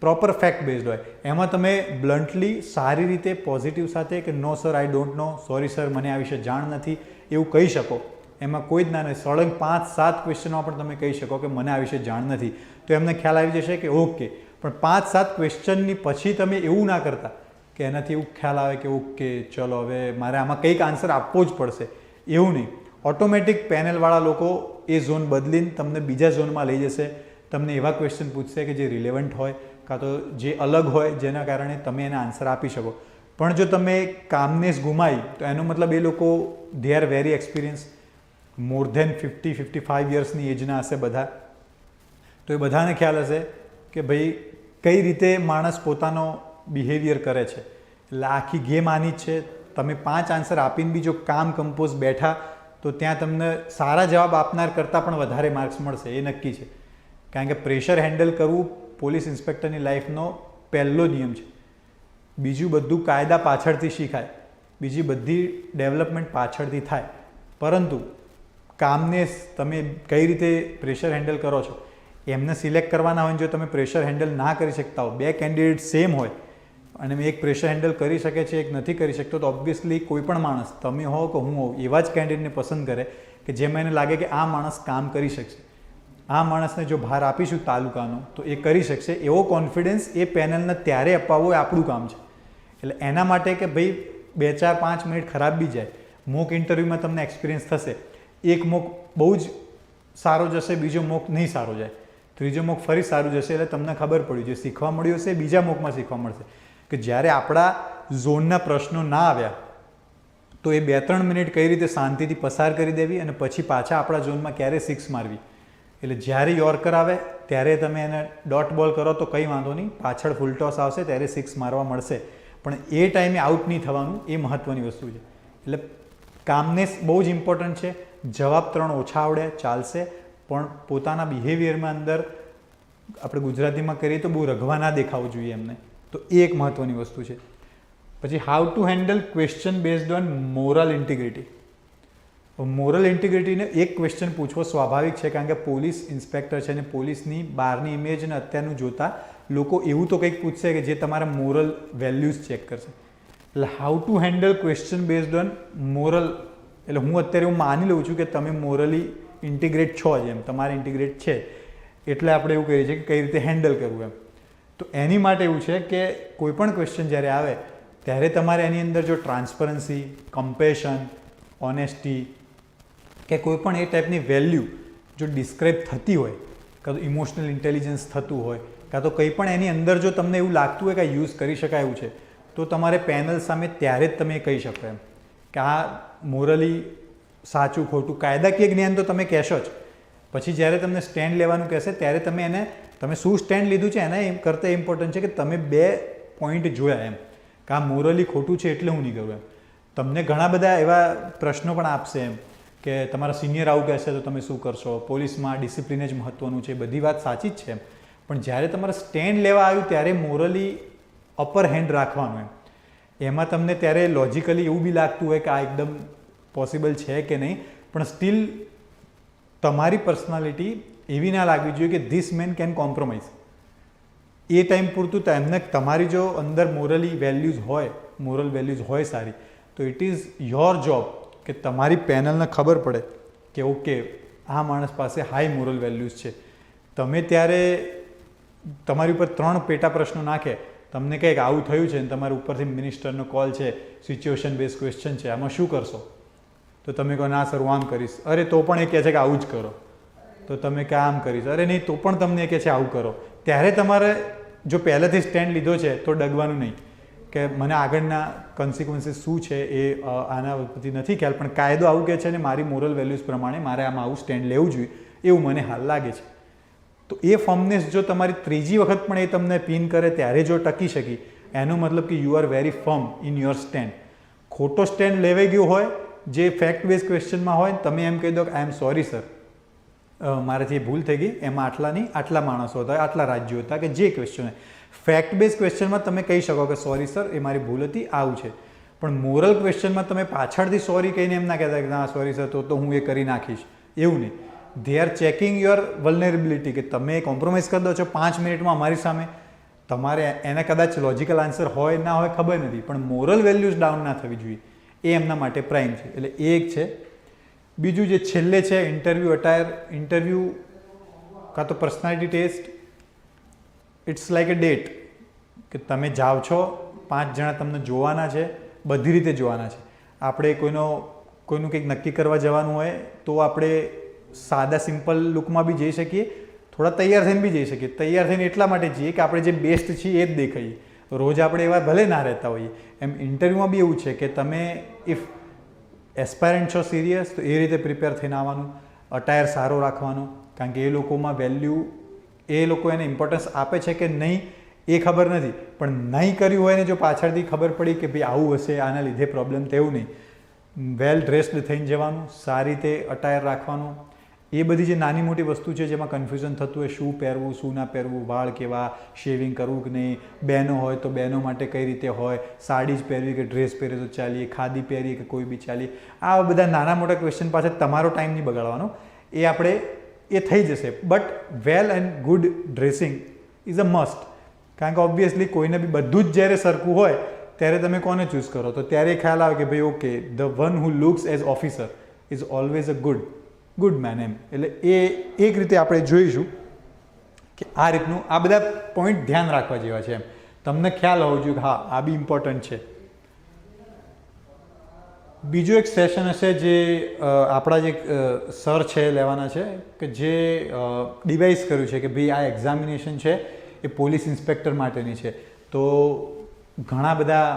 પ્રોપર ફેક્ટ બેઝડ હોય. એમાં તમે બ્લન્ટલી સારી રીતે પોઝિટિવ સાથે કે no sir I don't know, sorry sir મને આ વિશે જાણ નથી એવું કહી શકો. એમાં કોઈ જ ના નહીં. સળંગ 5-7 ક્વેશ્ચનમાં પણ તમે કહી શકો કે મને આ વિશે જાણ નથી, તો એમને ખ્યાલ આવી જશે કે ઓકે. પણ 5-7 ક્વેશ્ચનની પછી તમે એવું ના કરતા કે એનાથી એવું ખ્યાલ આવે કે ઓકે ચલો હવે મારે આમાં કંઈક આન્સર આપવો જ પડશે, એવું નહીં. ઓટોમેટિક પેનલવાળા લોકો એ ઝોન બદલીને તમને બીજા ઝોનમાં લઈ જશે. તમને એવા ક્વેશ્ચન પૂછશે કે જે રિલેવન્ટ હોય કાં તો જે અલગ હોય, જેના કારણે તમે એને આન્સર આપી શકો. પણ જો તમે કામનેસ ગુમાવી તો એનો મતલબ એ લોકો they are very experience, more than 50-55 યર્સની એજના હશે બધા. તો એ બધાને ખ્યાલ હશે કે ભાઈ કઈ રીતે માણસ પોતાનો બિહેવિયર કરે છે. એટલે આખી ગેમ આની જ છે. તમે 5 આન્સર આપીને બી જો કામ કમ્પોઝ બેઠા તો ત્યાં તમને સારા જવાબ આપનાર કરતાં પણ વધારે માર્ક્સ મળશે, એ નક્કી છે. કારણ કે પ્રેશર હેન્ડલ કરવું પોલીસ ઇન્સ્પેક્ટરની લાઈફનો પહેલો નિયમ છે. બીજું બધું કાયદા પાછળથી શીખાય, બીજી બધી ડેવલપમેન્ટ પાછળથી થાય. પરંતુ કામને તમે કઈ રીતે પ્રેશર હેન્ડલ કરો છો એમને સિલેક્ટ કરવાના હોય. જો તમે પ્રેશર હેન્ડલ ના કરી શકતા હો, 2 કેન્ડિડેટ સેમ હોય અને એક પ્રેશર હેન્ડલ કરી શકે છે, એક નથી કરી શકતો, તો ઓબ્વિયસલી કોઈ પણ માણસ, તમે હો કે હું હોઉં, એવા જ કેન્ડિડેટને પસંદ કરે કે જેમાં એને લાગે કે આ માણસ કામ કરી શકશે. આ માણસને જો ભાર આપીશું તાલુકાનો તો એ કરી શકશે. એવો કોન્ફિડન્સ એ પેનલને ત્યારે અપાવવો એ આપણું કામ છે. એટલે એના માટે કે ભાઈ 2-4-5 મિનિટ ખરાબ બી જાય, મોક ઇન્ટરવ્યૂમાં તમને એક્સપિરિયન્સ થશે. એક મોક બહુ જ સારો જશે, બીજો મોક નહીં સારો જાય, ત્રીજો મોક ફરી સારું જશે. એટલે તમને ખબર પડી, જે શીખવા મળ્યું હશે બીજા મોકમાં શીખવા મળશે કે જ્યારે આપણા ઝોનના પ્રશ્નો ના આવ્યા તો એ 2-3 મિનિટ કઈ રીતે શાંતિથી પસાર કરી દેવી અને પછી પાછા આપણા ઝોનમાં ક્યારે 6 મારવી. એટલે જ્યારે યોર્કર આવે ત્યારે તમે એને ડોટ બોલ કરો તો કંઈ વાંધો નહીં, પાછળ ફૂલ ટોસ આવશે ત્યારે 6 મારવા મળશે. પણ એ ટાઈમે આઉટ નહીં થવાનું, એ મહત્ત્વની વસ્તુ છે. એટલે કામનેસ બહુ જ ઇમ્પોર્ટન્ટ છે. જવાબ 3 ઓછા આવડે ચાલશે, પણ પોતાના બિહેવિયરમાં અંદર આપણે ગુજરાતીમાં કરીએ તો બહુ રઘવા ના દેખાવું જોઈએ એમને. તો એ એક મહત્ત્વની વસ્તુ છે. પછી how to handle question based on moral integrity. Moral ઇન્ટિગ્રિટીને એક ક્વેશ્ચન પૂછવો સ્વાભાવિક છે, કારણ કે પોલીસ ઇન્સ્પેક્ટર છે અને પોલીસની બહારની ઇમેજને અત્યારનું જોતા લોકો એવું તો કંઈક પૂછશે કે જે તમારા મોરલ વેલ્યુઝ ચેક કરશે. એટલે how to handle question based on moral. એટલે હું અત્યારે હું માની લઉં છું કે તમે મોરલી ઇન્ટિગ્રેટ છો જ, એમ તમારે ઇન્ટિગ્રેટ છે, એટલે આપણે એવું કહીએ છીએ કે કઈ રીતે હેન્ડલ કરવું એમ. તો એની માટે એવું છે કે કોઈ પણ ક્વેશ્ચન જ્યારે આવે ત્યારે તમારે એની અંદર જો ટ્રાન્સપરન્સી, કમ્પેશન, ઓનેસ્ટી કે કોઈ પણ એ ટાઈપની વેલ્યુ જો ડિસ્ક્રાઇબ થતી હોય, કાં તો ઇમોશનલ ઇન્ટેલિજન્સ થતું હોય, કાં તો કંઈ પણ એની અંદર જો તમને એવું લાગતું હોય કે યુઝ કરી શકાય એવું છે, તો તમારે પેનલ સામે ત્યારે જ તમે કહી શકો એમ કે આ મોરલી સાચું ખોટું. કાયદાકીય જ્ઞાન તો તમે કહેશો જ, પછી જ્યારે તમને સ્ટેન્ડ લેવાનું કહેશે ત્યારે તમે એને તમે શું સ્ટેન્ડ લીધું છે એના એમ કરતાં ઇમ્પોર્ટન્ટ છે કે તમે 2 પોઈન્ટ જોયા એમ કે આ મોરલી ખોટું છે એટલે હું નહીં કરું એમ. તમને ઘણા બધા એવા પ્રશ્નો પણ આપશે એમ કે તમારા સિનિયર આવું કહેશે તો તમે શું કરશો, પોલીસમાં ડિસિપ્લિન જ મહત્ત્વનું છે, બધી વાત સાચી જ છે એમ. પણ જ્યારે તમારે સ્ટેન્ડ લેવા આવ્યું ત્યારે મોરલી અપર હેન્ડ રાખવાનું એમ. એમાં તમને ત્યારે લોજિકલી એવું બી લાગતું હોય કે આ એકદમ પોસિબલ છે કે નહીં, પણ સ્ટીલ તમારી પર્સનાલિટી એવી ના લાગવી જોઈએ કે this main can compromise. A time પૂરતું એમને તમારી જો અંદર મોરલ વેલ્યુઝ હોય સારી, તો ઇટ ઇઝ યોર જોબ કે તમારી પેનલને ખબર પડે કે ઓકે આ માણસ પાસે હાઈ મોરલ વેલ્યુઝ છે. તમે ત્યારે તમારી ઉપર 3 પેટા પ્રશ્નો નાખે, તમને કંઈક આવું થયું છે અને તમારા ઉપરથી મિનિસ્ટરનો કોલ છે, સિચ્યુએશન બેઝ ક્વેશ્ચન છે, આમાં શું કરશો? તો તમે કહો ના સર હું આમ કરીશ. અરે તો પણ એ કહે છે કે આવું જ કરો. તો તમે કે આમ કરીશ. અરે નહીં તો પણ તમને કહે છે આવું કરો. ત્યારે તમારે જો પહેલેથી સ્ટેન્ડ લીધો છે તો ડગવાનું નહીં કે મને આગળના કન્સિક્વન્સીસ શું છે એ આના પરથી નથી ખ્યાલ, પણ કાયદો આવું કહે છે ને મારી મોરલ વેલ્યુઝ પ્રમાણે મારે આમાં આવું સ્ટેન્ડ લેવું જોઈએ એવું મને હાલ લાગે છે. તો એ ફર્મનેસ જો તમારી ત્રીજી વખત પણ એ તમને પિન કરે ત્યારે જો ટકી શકી, એનો મતલબ કે you are very firm in your stand. ખોટો સ્ટેન્ડ લેવાઈ ગયો હોય જે ફેક્ટ બેઝ ક્વેશ્ચનમાં હોય, તમે એમ કહી દો કે આઈ એમ સોરી સર, મારાથી ભૂલ થઈ ગઈ, એમાં આટલા નહીં આટલા માણસો હતા, આટલા રાજ્યો હતા, કે જે ક્વેશ્ચન હોય ફેક્ટ બેઝ ક્વેશ્ચનમાં તમે કહી શકો કે સોરી સર એ મારી ભૂલ હતી, આવું છે. પણ મોરલ ક્વેશ્ચનમાં તમે પાછળથી સોરી કહીને એમ ના કહેતા કે ના સોરી સર તો હું એ કરી નાખીશ, એવું નહીં. દે આર ચેકિંગ યોર વલ્નરેબિલિટી કે તમે કોમ્પ્રોમાઇઝ કરી દો છો 5 મિનિટમાં અમારી સામે. તમારે એને કદાચ લોજિકલ આન્સર હોય ના હોય ખબર નથી, પણ મોરલ વેલ્યુઝ ડાઉન ના થવી જોઈએ, એ એમના માટે પ્રાઇમ છે. એટલે એ એક છે. બીજું જે છેલ્લે છે ઇન્ટરવ્યૂ અટાયર. ઇન્ટરવ્યૂ કાં તો personality test, it's like a date કે તમે જાઓ છો, 5 જણા તમને જોવાના છે, બધી રીતે જોવાના છે. આપણે કોઈનું કંઈક નક્કી કરવા જવાનું હોય તો આપણે સાદા સિમ્પલ લુકમાં બી જઈ શકીએ, થોડા તૈયાર થઈને બી જઈ શકીએ. તૈયાર થઈને એટલા માટે જઈએ કે આપણે જે બેસ્ટ છીએ એ જ દેખાઈએ. રોજ આપણે એવા ભલે ના રહેતા હોઈએ. એમ ઇન્ટરવ્યૂમાં બી એવું છે કે તમે ઇફ એસ્પાયરન્ટ છો સિરિયસ તો એ રીતે પ્રિપેર થઈને આવવાનું, અટાયર સારો રાખવાનો, કારણ કે એ લોકોમાં વેલ્યુ એ લોકો એને ઇમ્પોર્ટન્સ આપે છે કે નહીં એ ખબર નથી, પણ નહીં કર્યું હોય ને જો પાછળથી ખબર પડી કે ભાઈ આવું હશે આના લીધે પ્રોબ્લેમ, તેવું નહીં. વેલ ડ્રેસ્ડ થઈને જવાનું, સારી રીતે અટાયર રાખવાનું. એ બધી જે નાની મોટી વસ્તુ છે જેમાં કન્ફ્યુઝન થતું હોય, શું પહેરવું શું ના પહેરવું, વાળ કેવા, શેવિંગ કરવું કે નહીં, બહેનો હોય તો બહેનો માટે કઈ રીતે હોય, સાડી જ પહેરવી કે ડ્રેસ પહેરે તો ચાલીએ, ખાદી પહેરીએ કે કોઈ બી ચાલીએ, આ બધા નાના મોટા ક્વેશ્ચન પાછળ તમારો ટાઈમ નહીં બગાડવાનો, એ થઈ જશે. But well and good dressing is a must, કારણ કે ઓબ્વિયસલી કોઈને બી બધું જ જ્યારે સરખું હોય ત્યારે તમે કોને ચૂઝ કરો, તો ત્યારે ખ્યાલ આવે કે ભાઈ okay the one who looks as officer is always a good man એમ. એટલે એ એક રીતે આપણે જોઈશું કે આ રીતનું આ બધા પોઈન્ટ ધ્યાન રાખવા જેવા છે એમ. તમને ખ્યાલ હોવો જોઈએ કે હા આ બી ઇમ્પોર્ટન્ટ છે. બીજું એક સેશન હશે જે આપણા જે સર છે લેવાના છે, કે જે ડિવાઇસ કર્યું છે કે ભાઈ આ એક્ઝામિનેશન છે એ પોલીસ ઇન્સ્પેક્ટર માટેની છે. તો ઘણા બધા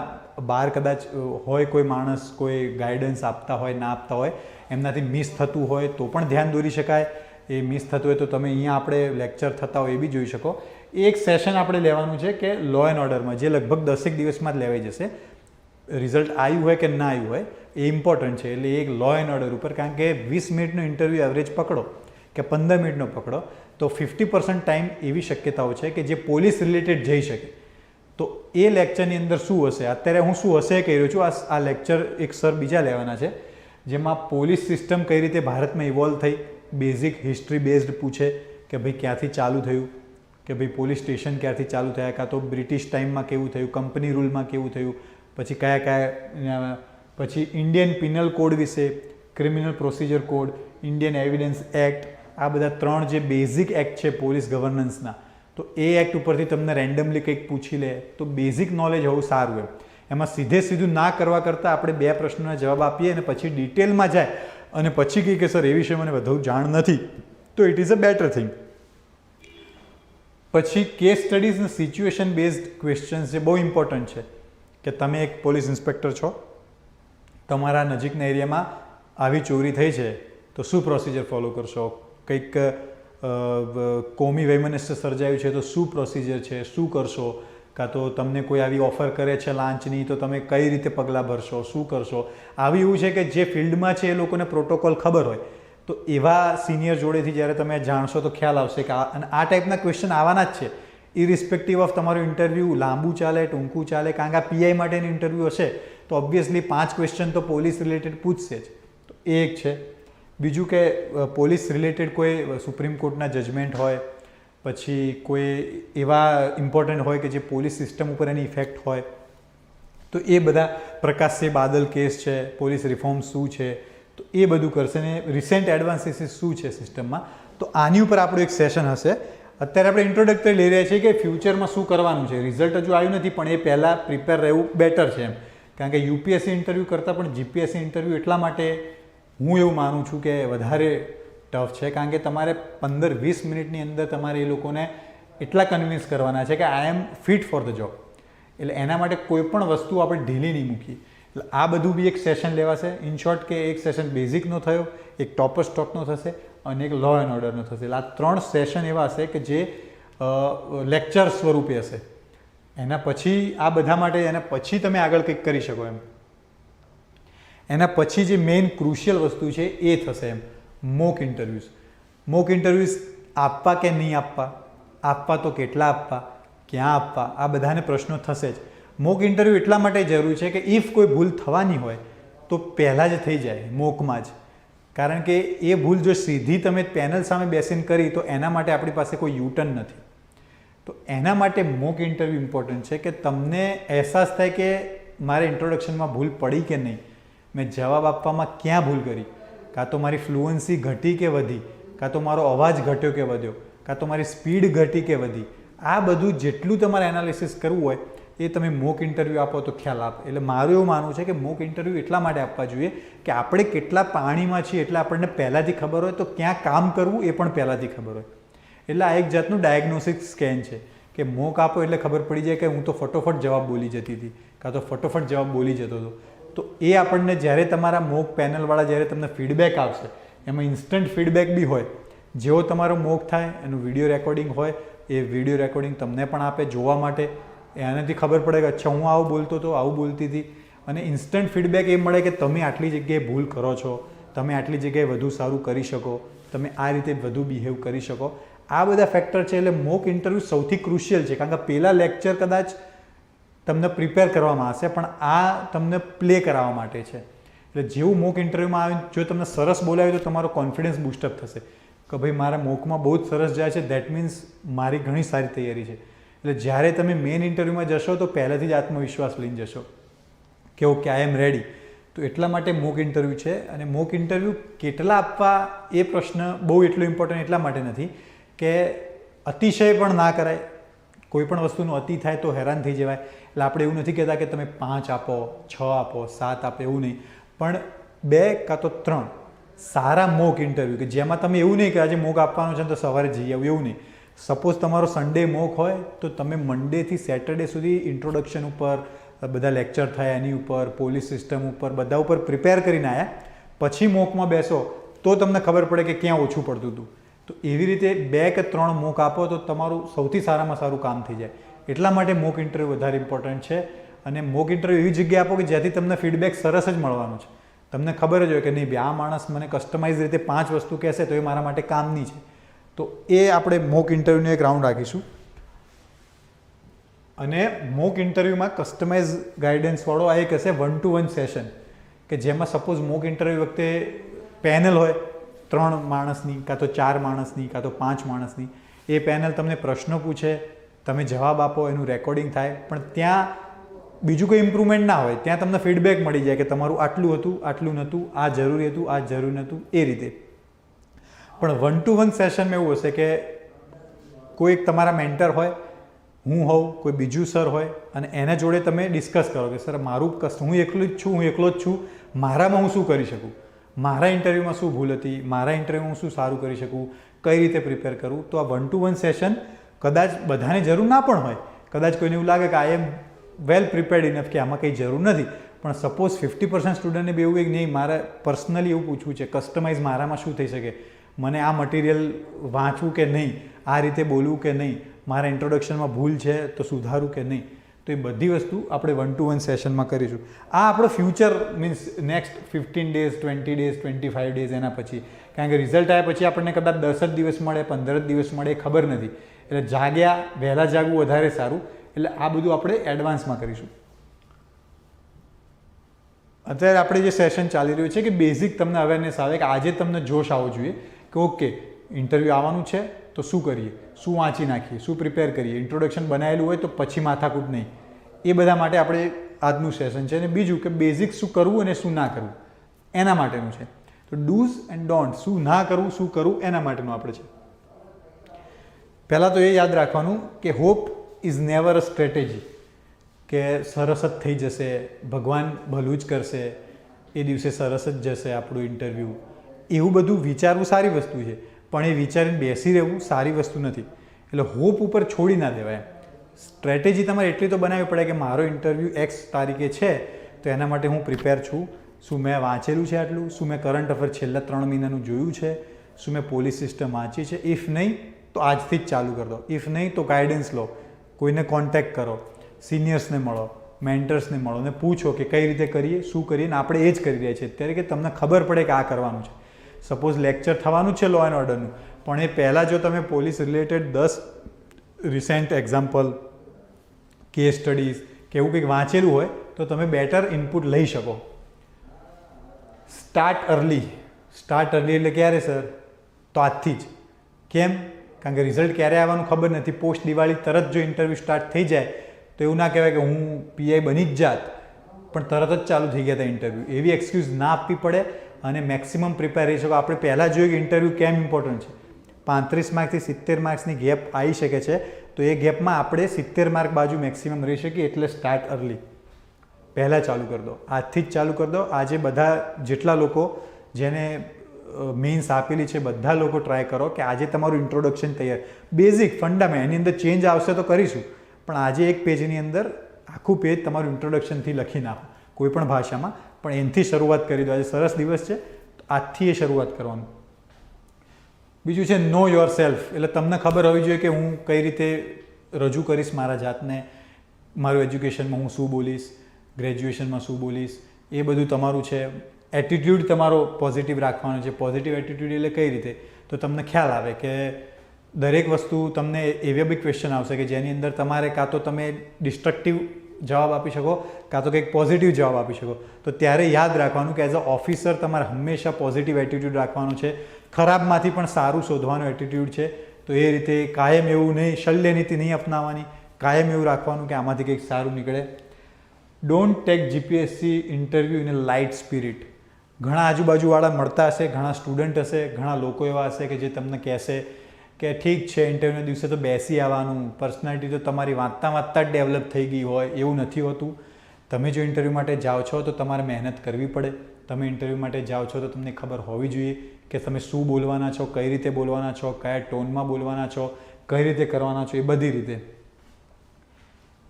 બહાર કદાચ હોય કોઈ માણસ, કોઈ ગાઈડન્સ આપતા હોય ના આપતા હોય, એમનાથી મિસ થતું હોય તો પણ ધ્યાન દોરી શકાય. એ મિસ થતું હોય તો તમે અહીંયા આપણે લેક્ચર થતા હોય એ બી જોઈ શકો. એક સેશન આપણે લેવાનું છે કે લો એન્ડ ઓર્ડરમાં, જે લગભગ 10 દિવસમાં જ લેવાઈ જશે. રિઝલ્ટ આવ્યું હોય કે ના આવ્યું હોય એ ઇમ્પોર્ટન્ટ છે. એટલે એક લો એન્ડ ઓર્ડર ઉપર, કારણ કે 20 મિનિટનો ઇન્ટરવ્યૂ એવરેજ પકડો કે 15 મિનિટનો પકડો તો 50% ટાઈમ એવી શક્યતાઓ છે કે જે પોલીસ રિલેટેડ જઈ શકે. તો એ લેક્ચરની અંદર શું હશે, અત્યારે હું શું હશે કહી રહ્યો છું, આ લેક્ચર એક સર બીજા લેવાના છે જેમાં પોલીસ સિસ્ટમ કઈ રીતે ભારતમાં ઇવોલ્વ થઈ, બેઝિક હિસ્ટ્રી બેઝડ પૂછે કે ભાઈ ક્યાંથી ચાલુ થયું, કે ભાઈ પોલીસ સ્ટેશન ક્યાંથી ચાલુ થયા, કાં તો બ્રિટિશ ટાઈમમાં કેવું થયું, કંપની રૂલમાં કેવું થયું, પછી કયા પછી ઇન્ડિયન પિનલ કોડ વિશે, criminal procedure code, Indian evidence act, આ બધા 3 જે બેઝિક એક્ટ છે પોલીસ ગવર્નન્સના, તો એ એક્ટ ઉપરથી તમને રેન્ડમલી કંઈક પૂછી લે તો બેઝિક નોલેજ હોવું સારું એમ. એમાં સીધું ના કરવા કરતાં આપણે 2 પ્રશ્નોના જવાબ આપીએ અને પછી ડિટેલમાં જાય અને પછી કહે કે સર એ વિશે મને વધુ જાણ નથી, તો it is a better thing. પછી કેસ સ્ટડીઝ અને સિચ્યુએશન બેઝડ ક્વેશ્ચન્સ જે બહુ ઇમ્પોર્ટન્ટ છે, કે તમે એક પોલીસ ઇન્સ્પેક્ટર છો, તમારા નજીકના એરિયામાં આવી ચોરી થઈ છે તો શું પ્રોસિજર ફોલો કરશો, કંઈક કોમી વૈમનસ્ય સર્જાયું છે તો શું પ્રોસિજર છે, શું કરશો, કાં તો તમને કોઈ આવી ઓફર કરે છે લાંચની તો તમે કઈ રીતે પગલાં ભરશો, શું કરશો. આવી એવું છે કે જે ફિલ્ડમાં છે એ લોકોને પ્રોટોકોલ ખબર હોય, તો એવા સિનિયર જોડેથી જ્યારે તમે જાણશો તો ખ્યાલ આવશે કે આ ટાઈપના ક્વેશ્ચન આવવાના જ છે. ઇરિસ્પેક્ટિવ ઓફ તમારું ઇન્ટરવ્યૂ લાંબુ ચાલે ટૂંકું ચાલે, કારણ કે આ પીઆઈ માટેનું ઇન્ટરવ્યૂ હશે તો ઓબ્વિયસલી 5 ક્વેશ્ચન તો પોલીસ રિલેટેડ પૂછશે જ. તો એ એક છે. બીજું કે પોલીસ રિલેટેડ કોઈ સુપ્રીમ કોર્ટના જજમેન્ટ હોય, પછી કોઈ એવા ઇમ્પોર્ટન્ટ હોય કે જે પોલીસ સિસ્ટમ ઉપર એની ઇફેક્ટ હોય, તો એ બધા પ્રકાશ છે બાદલ કેસ છે, પોલીસ રિફોર્મ શું છે, તો એ બધું કરશે ને રિસેન્ટ એડવાન્સીસીસ શું છે સિસ્ટમમાં. તો આની ઉપર આપણું એક સેશન હશે. અત્યારે આપણે ઇન્ટ્રોડક્ટરી લઈ રહ્યા છીએ કે ફ્યુચરમાં શું કરવાનું છે. રિઝલ્ટ હજુ આવ્યું નથી, પણ એ પહેલાં પ્રિપેર રહેવું બેટર છે એમ. કારણ કે યુપીએસસી ઇન્ટરવ્યૂ કરતાં પણ જીપીએસસી ઇન્ટરવ્યૂ એટલા માટે હું એવું માનું છું કે વધારે ટફ છે, કારણ કે તમારે 15-20 મિનિટની અંદર તમારે એ લોકોને એટલા કન્વિન્સ કરવાના છે કે આઈ એમ ફિટ ફોર ધ જોબ. એટલે એના માટે કોઈ પણ વસ્તુ આપણે ઢીલી નહીં મૂકી. એટલે આ બધું બી એક સેશન લેવાશે. ઇન શોર્ટ કે એક સેશન બેઝિકનો થયો, એક ટોપર સ્ટોકનો થશે અને એક લો એન્ડ ઓર્ડરનો થશે. એટલે આ 3 સેશન એવા હશે કે જે લેક્ચર સ્વરૂપે હશે. એના પછી આ બધા માટે એના પછી તમે આગળ કંઈક કરી શકો એમ. એના પછી જે મેઇન ક્રુશિયલ વસ્તુ છે એ થશે એમ મોક ઇન્ટરવ્યૂઝ. મોક ઇન્ટરવ્યૂઝ આપવા કે નહીં આપવા, આપવા તો કેટલા આપવા, ક્યાં આપવા, આ બધાને પ્રશ્નો થશે જ. મોક ઇન્ટરવ્યૂ એટલા માટે જરૂરી છે કે ઇફ કોઈ ભૂલ થવાની હોય તો પહેલાં જ થઈ જાય મોકમાં જ. કારણ કે એ ભૂલ જો સીધી તમે પેનલ સામે બેસીને કરી તો એના માટે આપણી પાસે કોઈ યુટર્ન નથી. તો એના માટે મોક ઇન્ટરવ્યૂ ઇમ્પોર્ટન્ટ છે કે તમને અહેસાસ થાય કે મારે ઇન્ટ્રોડક્શનમાં ભૂલ પડી કે નહીં, મેં જવાબ આપવામાં ક્યાં ભૂલ કરી, કાં તો મારી ફ્લુઅન્સી ઘટી કે વધી, કાં તો મારો અવાજ ઘટ્યો કે વધ્યો, કાં તો મારી સ્પીડ ઘટી કે વધી. આ બધું જેટલું તમારે એનાલિસિસ કરવું હોય એ તમે મોક ઇન્ટરવ્યૂ આપો તો ખ્યાલ આપે. એટલે મારું એવું માનવું છે કે મોક ઇન્ટરવ્યૂ એટલા માટે આપવા જોઈએ કે આપણે કેટલા પાણીમાં છીએ એટલે આપણને પહેલાંથી ખબર હોય, તો ક્યાં કામ કરવું એ પણ પહેલાંથી ખબર હોય. એટલે આ એક જાતનું ડાયગ્નોસ્ટિક સ્કેન છે કે મોક આપો એટલે ખબર પડી જાય કે હું તો ફટોફટ જવાબ બોલી જતી હતી, કાં તો ફટોફટ જવાબ બોલી જતો હતો. તો એ આપણને જ્યારે તમારા મોક પેનલવાળા જ્યારે તમને ફીડબેક આપશે એમાં ઇન્સ્ટન્ટ ફીડબેક બી હોય. જેવો તમારો મોક થાય એનું વિડીયો રેકોર્ડિંગ હોય, એ વિડીયો રેકોર્ડિંગ તમને પણ આપે જોવા માટે. એનાથી ખબર પડે કે અચ્છા હું આવું બોલતો હતો, આવું બોલતી હતી. અને ઇન્સ્ટન્ટ ફીડબેક એ મળે કે તમે આટલી જગ્યાએ ભૂલ કરો છો, તમે આટલી જગ્યાએ વધુ સારું કરી શકો, તમે આ રીતે વધુ બિહેવ કરી શકો. આ બધા ફેક્ટર છે. એટલે મોક ઇન્ટરવ્યૂ સૌથી ક્રુશિયલ છે, કારણ કે પહેલા લેક્ચર કદાચ તમને પ્રિપેર કરવામાં આવશે પણ આ તમને પ્લે કરાવવા માટે છે. એટલે જેવું મોક ઇન્ટરવ્યૂમાં આવે જો તમને સરસ બોલાવ્યું તો તમારો કોન્ફિડન્સ બૂસ્ટઅપ થશે કે ભાઈ મારા મોકમાં બહુ જ સરસ જાય છે, દેટ મીન્સ મારી ઘણી સારી તૈયારી છે. એટલે જ્યારે તમે મેઇન ઇન્ટરવ્યૂમાં જશો તો પહેલાંથી જ આત્મવિશ્વાસ લઈને જશો કે ઓકે આઈ એમ રેડી. તો એટલા માટે મોક ઇન્ટરવ્યૂ છે. અને મોક ઇન્ટરવ્યૂ કેટલા આપવા એ પ્રશ્ન બહુ એટલો ઇમ્પોર્ટન્ટ એટલા માટે નથી કે અતિશય પણ ના કરાય. કોઈ પણ વસ્તુનો અતિ થાય તો હેરાન થઈ જવાય. એટલે આપણે એવું નથી કહેતા કે તમે 5 આપો, 6 આપો, 7 આપો, એવું નહીં. પણ 2 કાં તો 3 સારા મોક ઇન્ટરવ્યૂ કે જેમાં તમે એવું નહીં કે આજે મોક આપવાનો છે તો સવારે જઈ આવું, એવું નહીં. સપોઝ તમારો સન્ડે મોક હોય તો તમે મંડેથી સેટરડે સુધી ઇન્ટ્રોડક્શન ઉપર બધા લેક્ચર થાય, એની ઉપર પોલીસ સિસ્ટમ ઉપર બધા ઉપર પ્રિપેર કરીને આવ્યા, પછી મોકમાં બેસો તો તમને ખબર પડે કે ક્યાં ઓછું પડતું હતું. તો એવી રીતે 2 કે 3 મોક આપો તો તમારું સૌથી સારામાં સારું કામ થઈ જાય. એટલા માટે મોક ઇન્ટરવ્યૂ વધારે ઇમ્પોર્ટન્ટ છે. અને મોક ઇન્ટરવ્યૂ એવી જગ્યાએ આપો કે જ્યાંથી તમને ફીડબેક સરસ જ મળવાનું છે. તમને ખબર જ હોય કે નહીં આ માણસ મને કસ્ટમાઇઝ રીતે 5 વસ્તુ કહેશે તો એ મારા માટે કામની છે. તો એ આપણે મોક ઇન્ટરવ્યૂનો એક રાઉન્ડ રાખીશું. અને મોક ઇન્ટરવ્યૂમાં કસ્ટમાઇઝ ગાઈડન્સવાળો આ એક હશે 1-to-1 સેશન કે જેમાં સપોઝ મોક ઇન્ટરવ્યૂ વખતે પેનલ હોય 3 માણસની, કાં તો 4 માણસની, કાં તો 5 માણસની. એ પેનલ તમને પ્રશ્નો પૂછે, તમે જવાબ આપો, એનું રેકોર્ડિંગ થાય. પણ ત્યાં બીજું કોઈ ઇમ્પ્રુવમેન્ટ ના હોય, ત્યાં તમને ફીડબેક મળી જાય કે તમારું આટલું હતું, આટલું નહોતું, આ જરૂરી હતું, આ જરૂરી નહોતું, એ રીતે. પણ 1-to-1 સેશનમાં એવું હશે કે કોઈ એક તમારા મેન્ટર હોય, હું હોઉં, કોઈ બીજું સર હોય, અને એના જોડે તમે ડિસ્કસ કરો કે સર મારું હું એકલું જ છું, હું એકલો જ છું, મારામાં હું શું કરી શકું, મારા ઇન્ટરવ્યૂમાં શું ભૂલ હતી, મારા ઇન્ટરવ્યૂમાં હું શું સારું કરી શકું, કઈ રીતે પ્રિપેર કરું. તો આ 1-to-1 સેશન કદાચ બધાને જરૂર ના પણ હોય, કદાચ કોઈને એવું લાગે કે આઈ એમ વેલ પ્રિપેર્ડ ઇનફ કે આમાં કંઈ જરૂર નથી. પણ સપોઝ 50% સ્ટુડન્ટને બી એવું એક નહીં મારે પર્સનલી એવું પૂછવું છે કસ્ટમાઇઝ મારામાં શું થઈ શકે, મને આ મટીરિયલ વાંચવું કે નહીં, આ રીતે બોલવું કે નહીં, મારા ઇન્ટ્રોડક્શનમાં ભૂલ છે તો સુધારું કે નહીં. તો એ બધી વસ્તુ આપણે 1-to-1 સેશનમાં કરીશું. આ આપણો future means next 15 days, 20 days, 25 days એના પછી. કારણ કે રિઝલ્ટ આવ્યા પછી આપણને કદાચ 10 જ દિવસ મળે, 15 જ દિવસ મળે, ખબર નથી. એટલે જાગ્યા વહેલા જાગવું વધારે સારું. એટલે આ બધું આપણે એડવાન્સમાં કરીશું. અત્યારે આપણે જે સેશન ચાલી રહ્યું છે કે બેઝિક તમને અવેરનેસ આવે કે આજે તમને જોશ આવવો જોઈએ કે ઓકે ઇન્ટરવ્યૂ આવવાનું છે તો શું કરીએ, શું વાંચી નાખીએ, શું પ્રિપેર કરીએ, ઇન્ટ્રોડક્શન બનાવેલું હોય તો પછી માથાકૂટ નહીં. એ બધા માટે આપણે આજનું સેશન છે. અને બીજું કે બેઝિક શું કરવું અને શું ના કરવું એના માટેનું છે. તો ડૂઝ એન્ડ ડોન્ટ, શું ના કરવું શું કરવું એના માટેનું આપણે છે. પહેલાં તો એ યાદ રાખવાનું કે hope is never a strategy, કે સરસ જ થઈ જશે, ભગવાન ભલું જ કરશે, એ દિવસે સરસ જ જશે આપણું ઇન્ટરવ્યૂ, એવું બધું વિચારવું સારી વસ્તુ છે, પણ એ વિચારીને બેસી રહેવું સારી વસ્તુ નથી. એટલે હોપ ઉપર છોડી ના દેવાય. સ્ટ્રેટેજી તમારે એટલી તો બનાવવી પડે કે મારો ઇન્ટરવ્યૂ એક્સ તારીખે છે તો એના માટે હું પ્રિપેર છું. શું મેં વાંચેલું છે આટલું, શું મેં કરંટ અફેર છેલ્લા 3 મહિનાનું જોયું છે, શું મેં પોલીસ સિસ્ટમ વાંચી છે. ઇફ નહીં તો આજથી જ ચાલુ કરી દો. ઇફ નહીં તો ગાઈડન્સ લો, કોઈને કોન્ટેક્ટ કરો, સિનિયર્સને મળો, મેન્ટર્સને મળો અને પૂછો કે કઈ રીતે કરીએ, શું કરીએ. ને આપણે એ જ કરી રહ્યા છીએ અત્યારે કે તમને ખબર પડે કે આ કરવાનું છે. સપોઝ લેક્ચર થવાનું છે લો એન્ડ ઓર્ડરનું, પણ એ પહેલાં જો તમે police related 10 recent example, case studies કે એવું કંઈક વાંચેલું હોય તો તમે બેટર ઇનપુટ લઈ શકો. Start early. સ્ટાર્ટ અર્લી એટલે ક્યારે સર? તો આજથી જ. કેમ? કારણ કે રિઝલ્ટ ક્યારે આવવાનું ખબર નથી. પોસ્ટ દિવાળી તરત જો ઇન્ટરવ્યૂ સ્ટાર્ટ થઈ જાય તો એવું ના કહેવાય કે હું પીઆઈ બની જ જાત પણ તરત જ ચાલુ થઈ ગયા હતા ઇન્ટરવ્યૂ. એવી એક્સક્યુઝ ના આપવી પડે અને મેક્સિમમ પ્રિપેર રહી શકો. આપણે પહેલાં જોયું કે ઇન્ટરવ્યૂ કેમ ઇમ્પોર્ટન્ટ છે. 35 માર્કથી 70 માર્ક્સની ગેપ આવી શકે છે, તો એ ગેપમાં આપણે 70 માર્ક બાજુ મેક્સિમમ રહી શકીએ. એટલે સ્ટાર્ટ અર્લી, પહેલાં ચાલુ કરી દો, આજથી જ ચાલુ કરી દો. આજે બધા જેટલા લોકો જેને મેઇન્સ આપેલી છે બધા લોકો ટ્રાય કરો કે આજે તમારું ઇન્ટ્રોડક્શન તૈયાર, બેઝિક ફંડામેન્ટ. એની અંદર ચેન્જ આવશે તો કરીશું, પણ આજે એક પેજની અંદર આખું પેજ તમારું ઇન્ટ્રોડક્શનથી લખી નાખો કોઈ પણ ભાષામાં, પણ એનાથી શરૂઆત કરી દો. આજે સરસ દિવસ છે, આજથી એ શરૂઆત કરવાનું. બીજું છે નો યોર સેલ્ફ. એટલે તમને ખબર હોવી જોઈએ કે હું કઈ રીતે રજૂ કરીશ મારા જાતને, મારું એજ્યુકેશનમાં હું શું બોલીશ, ગ્રેજ્યુએશનમાં શું બોલીશ, એ બધું તમારું છે. એટીટ્યૂડ તમારો પોઝિટિવ રાખવાનો છે. પોઝિટિવ એટીટ્યૂડ એટલે કઈ રીતે? તો તમને ખ્યાલ આવે કે દરેક વસ્તુ તમને એવા બી ક્વેશ્ચન આવશે કે જેની અંદર તમારે કાં તો તમે ડિસ્ટ્રક્ટિવ જવાબ આપી શકો કાં તો કંઈક પોઝિટિવ જવાબ આપી શકો. તો ત્યારે યાદ રાખવાનું કે એઝ અ ઓફિસર તમારે હંમેશા પોઝિટિવ એટીટ્યૂડ રાખવાનો છે. ખરાબમાંથી પણ સારું શોધવાનો એટીટ્યૂડ છે. તો એ રીતે કાયમ એવું નહીં, શલ્ય નીતિ નહીં અપનાવવાની, કાયમ એવું રાખવાનું કે આમાંથી કંઈક સારું નીકળે. Don't take GPSC interview in a light spirit. ઘણા આજુબાજુવાળા મળતા હશે, ઘણા સ્ટુડન્ટ હશે, ઘણા લોકો એવા હશે કે જે તમને કહેશે કે ઠીક છે ઇન્ટરવ્યૂના દિવસે તો બેસી આવવાનું, પર્સનાલિટી તો તમારી વાંચતા વાંચતા જ ડેવલપ થઈ ગઈ હોય એવું નથી હોતું. તમે જો ઇન્ટરવ્યૂ માટે જાઓ છો તો તમારે મહેનત કરવી પડે. તમે ઇન્ટરવ્યૂ માટે જાઓ છો તો તમને ખબર હોવી જોઈએ કે તમે શું બોલવાના છો, કઈ રીતે બોલવાના છો, કયા ટોનમાં બોલવાના છો, કઈ રીતે કરવાના છો, એ બધી રીતે.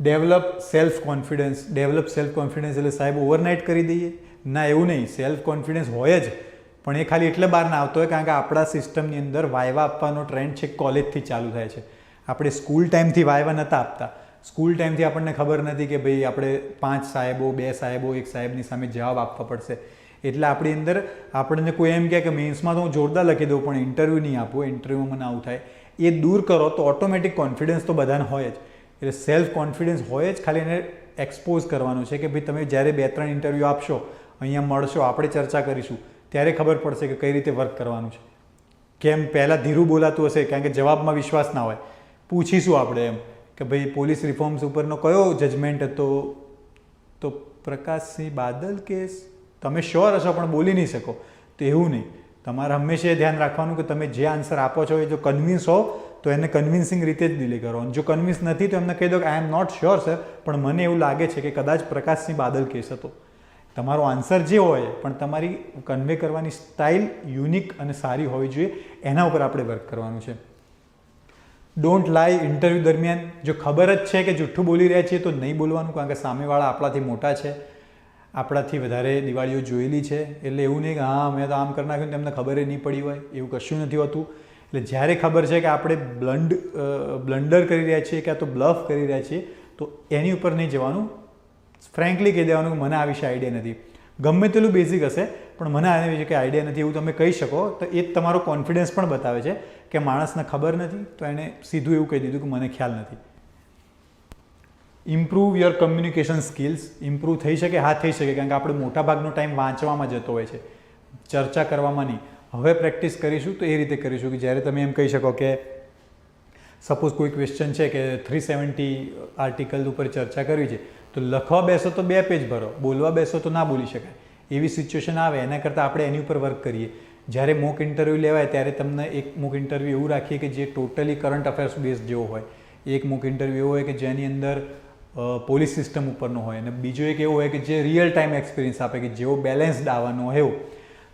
Develop self confidence. Develop self confidence એટલે સાહેબ ઓવરનાઇટ કરી દઈએ? ના, એવું નહીં. સેલ્ફ કોન્ફિડન્સ હોય જ, પણ એ ખાલી એટલે બહાર ના આવતો હોય કારણ કે આપણા સિસ્ટમની અંદર વાયવા આપવાનો ટ્રેન્ડ છે કોલેજથી ચાલુ થાય છે. આપણે સ્કૂલ ટાઈમથી વાયવા નહોતા આપતા. સ્કૂલ ટાઈમથી આપણને ખબર નથી કે ભાઈ આપણે 5 સાહેબો, 2 સાહેબો, 1 સાહેબની સામે જવાબ આપવા પડશે. એટલે આપણી અંદર આપણને કોઈ એમ કહે કે મેન્સમાં તો હું જોરદાર લખી દઉં પણ ઇન્ટરવ્યૂ નહીં આપું, ઇન્ટરવ્યૂમાં મને આવું થાય, એ દૂર કરો તો ઓટોમેટિક કોન્ફિડન્સ તો બધાને હોય જ. એટલે સેલ્ફ કોન્ફિડન્સ હોય જ, ખાલી એને એક્સપોઝ કરવાનું છે કે ભાઈ તમે જ્યારે 2-3 ઇન્ટરવ્યૂ આપશો, અહીંયા મળશો, આપણે ચર્ચા કરીશું, ત્યારે ખબર પડશે કે કઈ રીતે વર્ક કરવાનું છે. કેમ પહેલાં ધીરું બોલાતું હશે કારણ કે જવાબમાં વિશ્વાસ ના હોય. પૂછીશું આપણે એમ કે ભાઈ પોલીસ રિફોર્મ્સ ઉપરનો કયો જજમેન્ટ હતો? તો પ્રકાશસિંહ બાદલ કેસ. તમે શ્યોર હશો પણ બોલી નહીં શકો. તો એવું નહીં. તમારે હંમેશા એ ધ્યાન રાખવાનું કે તમે જે આન્સર આપો છો એ જો કન્વિન્સ હો તો એને કન્વિન્સિંગ રીતે જ ડિલે કરો. અને જો કન્વિન્સ નથી તો એમને કહી દો કે આઈ એમ નોટ શ્યોર સર, પણ મને એવું લાગે છે કે કદાચ પ્રકાશસિંહ બાદલ કેસ હતો. તમારો આન્સર જે હોય પણ તમારી કન્વે કરવાની સ્ટાઇલ યુનિક અને સારી હોવી જોઈએ. એના ઉપર આપણે વર્ક કરવાનું છે. ડોન્ટ લાય. ઇન્ટરવ્યૂ દરમિયાન જો ખબર જ છે કે જુઠ્ઠું બોલી રહ્યા છીએ તો નહીં બોલવાનું, કારણ કે સામેવાળા આપણાથી મોટા છે, આપણાથી વધારે દિવાળીઓ જોયેલી છે. એટલે એવું નહીં કે હા મેં તો આમ કરી નાખ્યું તેમને ખબર નહીં પડી હોય, એવું કશું નથી હોતું. એટલે જ્યારે ખબર છે કે આપણે બ્લન્ડર કરી રહ્યા છીએ કે તો બ્લફ કરી રહ્યા છીએ તો એની ઉપર નહીં જવાનું. ફ્રેન્કલી કહી દેવાનું કે મને આ વિશે આઈડિયા નથી. ગમે તેટલું બેઝિક હશે પણ મને આની વિશે કંઈ આઈડિયા નથી એવું તમે કહી શકો તો એ જ તમારો કોન્ફિડન્સ પણ બતાવે છે કે માણસને ખબર નથી તો એણે સીધું એવું કહી દીધું કે મને ખ્યાલ નથી. Improve your communication skills. Improve થઈ શકે? હા, થઈ શકે, કારણ કે આપણે મોટાભાગનો ટાઈમ વાંચવામાં જતો હોય છે, ચર્ચા કરવામાં નહીં. હવે પ્રેક્ટિસ કરીશું તો એ રીતે કરીશું કે જ્યારે તમે એમ કહી શકો કે સપોઝ કોઈ ક્વેશ્ચન છે કે 370 આર્ટિકલ ઉપર ચર્ચા કરવી છે, તો લખવા બેસો તો 2 પેજ ભરો, બોલવા બેસો તો ના બોલી શકાય. એવી સિચ્યુએશન આવે, એના કરતાં આપણે એની ઉપર વર્ક કરીએ. જ્યારે મોક ઇન્ટરવ્યૂ લેવાય ત્યારે તમને એક મોક ઇન્ટરવ્યૂ એવું રાખીએ કે જે ટોટલી કરંટ અફેર્સ બેઝ જેવો હોય. એક મોક ઇન્ટરવ્યૂ એવો હોય કે જેની અંદર પોલીસ સિસ્ટમ ઉપરનો હોય, અને બીજો એક એવો હોય કે જે રિયલ ટાઈમ એક્સપિરિયન્સ આપે, કે જેવો બેલેન્સ્ડ આવવાનો હોય એવું.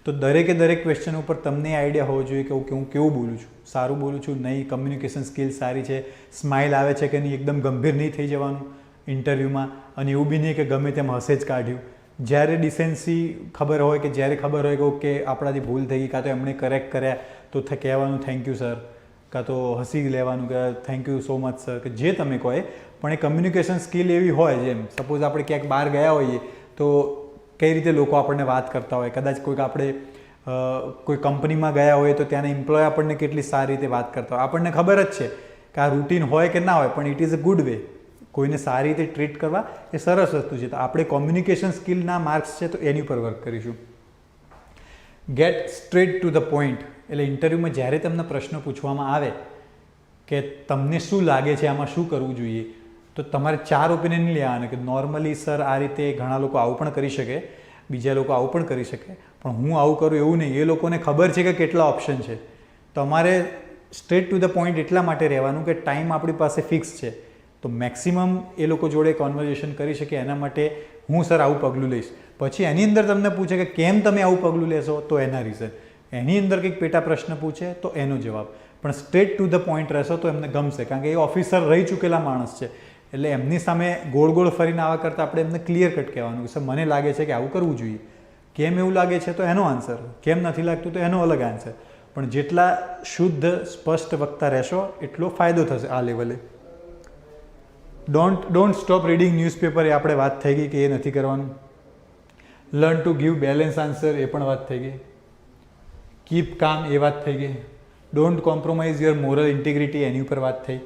તો દરેકે દરેક ક્વેશ્ચન ઉપર તમને આઈડિયા હોવો જોઈએ કે હું કેવું બોલું છું, સારું બોલું છું નહીં, કમ્યુનિકેશન સ્કિલ સારી છે, સ્માઇલ આવે છે કે નહીં, એકદમ ગંભીર નહીં થઈ જવાનું ઇન્ટરવ્યૂમાં, અને એવું બી નહીં કે ગમે તેમ હસે જ કાઢ્યું. જ્યારે ડિસેન્સી ખબર હોય, કે જ્યારે ખબર હોય કે ઓકે આપણાથી ભૂલ થઈ ગઈ, કાં તો એમણે કરેક્ટ કર્યા તો કહેવાનું થેન્ક યુ સર, કાં તો હસી લેવાનું કે thank you so much sir, કે જે તમે કહો એ. પણ એ કમ્યુનિકેશન સ્કિલ એવી હોય, જેમ સપોઝ આપણે ક્યાંક બહાર ગયા હોઈએ તો કઈ રીતે લોકો આપણને વાત કરતા હોય, કદાચ કોઈક આપણે કોઈ કંપનીમાં ગયા હોય તો ત્યાંના એમ્પ્લોય આપણને કેટલી સારી રીતે વાત કરતા હોય. આપણને ખબર જ છે કે આ રૂટીન હોય કે ના હોય, પણ it is a good way. કોઈને સારી રીતે ટ્રીટ કરવા એ સરસ વસ્તુ છે. તો આપણે કોમ્યુનિકેશન સ્કિલના માર્ક્સ છે તો એની ઉપર વર્ક કરીશું. Get straight to the point. એટલે ઇન્ટરવ્યૂમાં જ્યારે તમને પ્રશ્નો પૂછવામાં આવે કે તમને શું લાગે છે આમાં શું કરવું જોઈએ, તો તમારે 4 ઓપિનિયન નહીં લેવાના કે નોર્મલી સર આ રીતે ઘણા લોકો આવું પણ કરી શકે, બીજા લોકો આવું પણ કરી શકે, પણ હું આવું કરું એવું નહીં. એ લોકોને ખબર છે કે કેટલા ઓપ્શન છે. તમારે સ્ટ્રેટ ટુ ધ પોઈન્ટ એટલા માટે રહેવાનું કે ટાઈમ આપણી પાસે ફિક્સ છે, તો મેક્સિમમ એ લોકો જોડે કોન્વર્ઝેશન કરી શકે. એના માટે હું સર આવું પગલું લઈશ. પછી એની અંદર તમને પૂછે કે કેમ તમે આવું પગલું લેશો, તો એના રીઝન. એની અંદર કંઈક પેટા પ્રશ્ન પૂછે તો એનો જવાબ. પણ સ્ટ્રેટ ટુ ધ પોઈન્ટ રહેશો તો એમને ગમશે, કારણ કે એ ઓફિસર રહી ચૂકેલા માણસ છે. એટલે એમની સામે ગોળ ગોળ ફરીને આવવા કરતાં આપણે એમને ક્લિયર કટ કહેવાનું કે સર મને લાગે છે કે આવું કરવું જોઈએ. કેમ એવું લાગે છે તો એનો આન્સર, કેમ નથી લાગતું તો એનો અલગ આન્સર. પણ જેટલા શુદ્ધ સ્પષ્ટ વક્તા રહેશો એટલો ફાયદો થશે આ લેવલે. ડોન્ટ સ્ટોપ રીડિંગ ન્યૂઝપેપર, એ આપણે વાત થઈ ગઈ કે એ નથી કરવાનું. Learn to give balance answer, એ પણ વાત થઈ ગઈ. કીપ કામ, એ વાત થઈ ગઈ. Don't compromise your moral integrity, એની ઉપર વાત થઈ.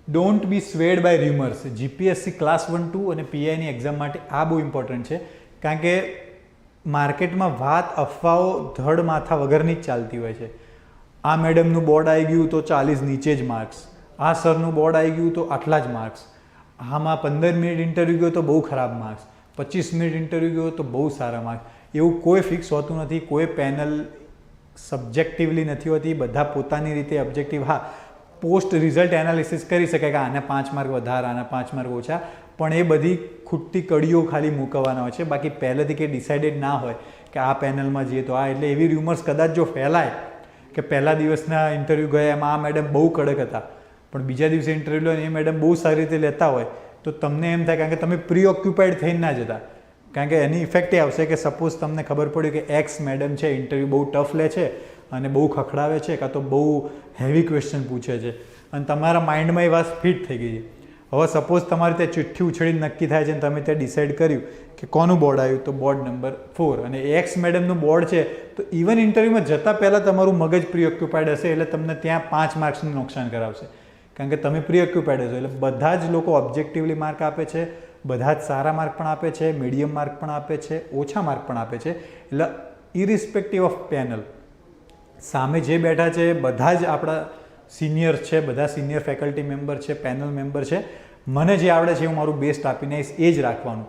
Don't be swayed by rumours. GPSC class 1, 2 અને પીઆઈની એક્ઝામ માટે આ બહુ ઇમ્પોર્ટન્ટ છે, કારણ કે માર્કેટમાં વાત અફવાઓ ધડ માથા વગરની જ ચાલતી હોય છે. આ મેડમનું બોર્ડ આવી ગયું તો 40 નીચે જ માર્ક્સ, આ સરનું બોર્ડ આવી ગયું તો આટલા જ માર્ક્સ, આમાં 15 મિનિટ ઇન્ટરવ્યૂ ગયો તો બહુ ખરાબ માર્ક્સ, 25 મિનિટ ઇન્ટરવ્યૂ ગયો તો બહુ સારા માર્ક્સ. એવું કોઈ ફિક્સ હોતું નથી. કોઈ પેનલ સબ્જેક્ટિવલી નથી હોતી, બધા પોતાની રીતે ઓબ્જેક્ટિવ. હા, પોસ્ટ રિઝલ્ટ એનાલિસિસ કરી શકાય કે આના 5 માર્ક વધારે, આના 5 માર્ક ઓછા, પણ એ બધી ખૂટતી કડીઓ ખાલી મૂકવાના હોય છે. બાકી પહેલેથી કંઈ ડિસાઇડેડ ના હોય કે આ પેનલમાં જઈએ તો આ. એટલે એવી ર્યુમર્સ કદાચ જો ફેલાય કે પહેલા દિવસના ઇન્ટરવ્યૂ ગયા એમાં આ મેડમ બહુ કડક હતા, પણ બીજા દિવસે ઇન્ટરવ્યૂ લો એ મેડમ બહુ સારી રીતે લેતા હોય, તો તમને એમ થાય, કારણ કે તમે પ્રી ઓક્યુપાઈડ થઈને ના જતા. કારણ કે એની ઇફેક્ટ એ આવશે કે સપોઝ તમને ખબર પડ્યું કે એક્સ મેડમ છે, ઇન્ટરવ્યૂ બહુ ટફ લે છે અને બહુ ખખડાવે છે, કાં તો બહુ હેવી ક્વેશ્ચન પૂછે છે, અને તમારા માઇન્ડમાં એ વાત ફિટ થઈ ગઈ છે. હવે સપોઝ તમારે ત્યાં ચિઠ્ઠી ઉછળીને નક્કી થાય છે અને તમે ત્યાં ડિસાઇડ કર્યું કે કોનું બોર્ડ આવ્યું, તો બોર્ડ નંબર 4, અને એક્સ મેડમનું બોર્ડ છે, તો ઇવન ઇન્ટરવ્યૂમાં જતાં પહેલાં તમારું મગજ પ્રી ઓક્યુપાઈડ હશે, એટલે તમને ત્યાં 5 માર્ક્સનું નુકસાન કરાવશે, કારણ કે તમે પ્રી ઓક્યુપાઈડ હશો. એટલે બધા જ લોકો ઓબ્જેક્ટિવલી માર્ક આપે છે, બધા જ સારા માર્ક પણ આપે છે, મીડિયમ માર્ક પણ આપે છે, ઓછા માર્ક પણ આપે છે. એટલે ઇરિસ્પેક્ટિવ ઓફ પેનલ, સામે જે બેઠા છે બધા જ આપણા સિનિયર છે, બધા સિનિયર ફેકલ્ટી મેમ્બર છે, પેનલ મેમ્બર છે. મને જે આવડે છે હું મારું બેસ્ટ આપીને આવીશ, એ જ રાખવાનું.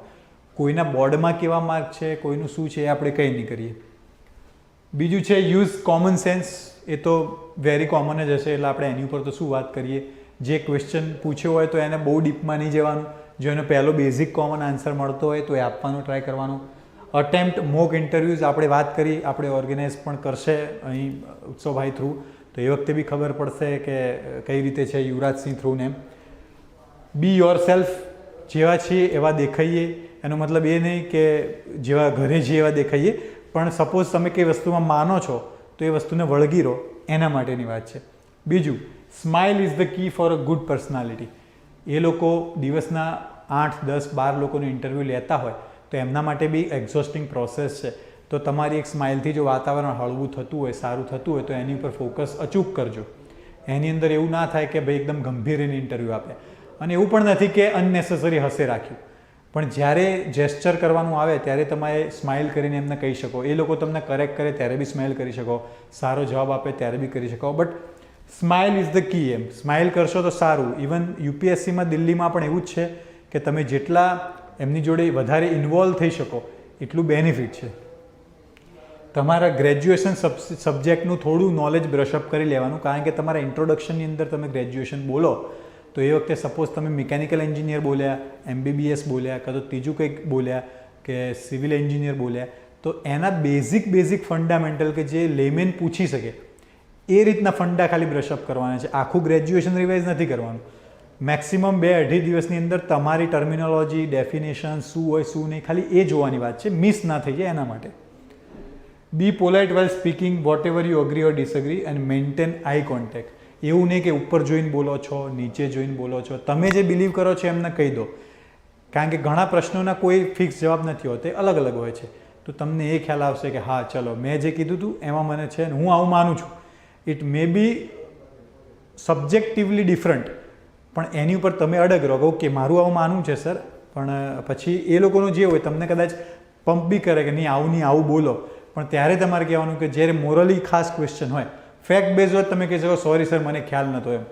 કોઈના બોર્ડમાં કેવા માર્ક છે, કોઈનું શું છે, એ આપણે કંઈ નહીં કરીએ. બીજું છે યુઝ કોમન સેન્સ. એ તો વેરી કોમન જ હશે, એટલે આપણે એની ઉપર તો શું વાત કરીએ. જે ક્વેશ્ચન પૂછ્યો હોય તો એને બહુ ડીપમાં નહીં જવાનું. જો એનો પહેલો બેઝિક કોમન આન્સર મળતો હોય તો એ આપવાનો ટ્રાય કરવાનો. અટેમ્પ્ટ મોક ઇન્ટરવ્યૂઝ આપણે વાત કરી, આપણે ઓર્ગેનાઇઝ પણ કરશે અહીં ઉત્સવભાઈ થ્રુ, તો એ વખતે બી ખબર પડશે કે કઈ રીતે છે યુવરાજસિંહ થ્રુને. એમ બી યોર સેલ્ફ, જેવા છીએ એવા દેખાઈએ. એનો મતલબ એ નહીં કે જેવા ઘરે છીએ એવા દેખાઈએ, પણ સપોઝ તમે કઈ વસ્તુમાં માનો છો તો એ વસ્તુને વળગી રહો, એના માટેની વાત છે. બીજું, smile is the key for a good personality. એ લોકો દિવસના 8, 10, 12 લોકોનું ઇન્ટરવ્યૂ લેતા હોય તો એમના માટે બી એક્ઝોસ્ટિંગ પ્રોસેસ છે. તો તમારી એક સ્માઇલથી જો વાતાવરણ હળવું થતું હોય, સારું થતું હોય, તો એની ઉપર ફોકસ અચૂક કરજો. એની અંદર એવું ના થાય કે ભાઈ એકદમ ગંભીર ઇન્ટરવ્યૂ આપે. અને એવું પણ નથી કે અનનેસેસરી હસે રાખ્યું, પણ જ્યારે જેસ્ચર કરવાનું આવે ત્યારે તમારે સ્માઇલ કરીને એમને કહી શકો. એ લોકો તમને કરેક્ટ કરે ત્યારે બી સ્માઇલ કરી શકો, સારો જવાબ આપે ત્યારે બી કરી શકો. But smile is the key. એમ સ્માઇલ કરશો તો સારું. ઇવન યુપીએસસીમાં દિલ્હીમાં પણ એવું જ છે કે તમે જેટલા એમની જોડે વધારે ઇન્વોલ્વ થઈ શકો એટલું બેનિફિટ છે. તમારા ગ્રેજ્યુએશન સબ્જેક્ટનું થોડું નોલેજ બ્રશઅપ કરી લેવાનું, કારણ કે તમારા ઇન્ટ્રોડક્શનની અંદર તમે ગ્રેજ્યુએશન બોલો તો એ વખતે સપોઝ તમે મિકેનિકલ એન્જિનિયર બોલ્યા, MBBS બોલ્યા, કાં તો ત્રીજું કંઈક બોલ્યા કે સિવિલ એન્જિનિયર બોલ્યા, તો એના બેઝિક ફંડામેન્ટલ કે જે લેમેન પૂછી શકે એ રીતના ફંડા ખાલી બ્રશઅપ કરવાના છે. આખું ગ્રેજ્યુએશન રિવાઇઝ નથી કરવાનું. મેક્સિમમ 2-2.5 દિવસની અંદર તમારી ટર્મિનોલોજી, ડેફિનેશન શું હોય શું નહીં, ખાલી એ જોવાની વાત છે. મિસ ના થઈ જાય એના માટે. Be polite while speaking, whatever you agree or disagree, and maintain eye contact. એવું નહીં કે ઉપર જોઈને બોલો છો, નીચે જોઈને બોલો છો. તમે જે બિલીવ કરો છો એમને કહી દો, કારણ કે ઘણા પ્રશ્નોના કોઈ ફિક્સ જવાબ નથી હોતે, અલગ અલગ હોય છે. તો તમને એ ખ્યાલ આવશે કે હા ચલો મેં જે કીધું હતું એમાં મને છે ને હું આવું માનું છું. ઇટ મે બી સબ્જેક્ટિવલી ડિફરન્ટ, પણ એની ઉપર તમે અડગ રહો. ઓકે મારું આવું માનવું છે સર, પણ પછી એ લોકોનું જે હોય તમને કદાચ પંપ બી કરે કે નહીં આવું બોલો, પણ ત્યારે તમારે કહેવાનું કે જ્યારે મોરલી ખાસ ક્વેશ્ચન હોય, ફેક્ટ બેઝ હોય, તમે કહી શકો સોરી સર મને ખ્યાલ નહોતો એમ.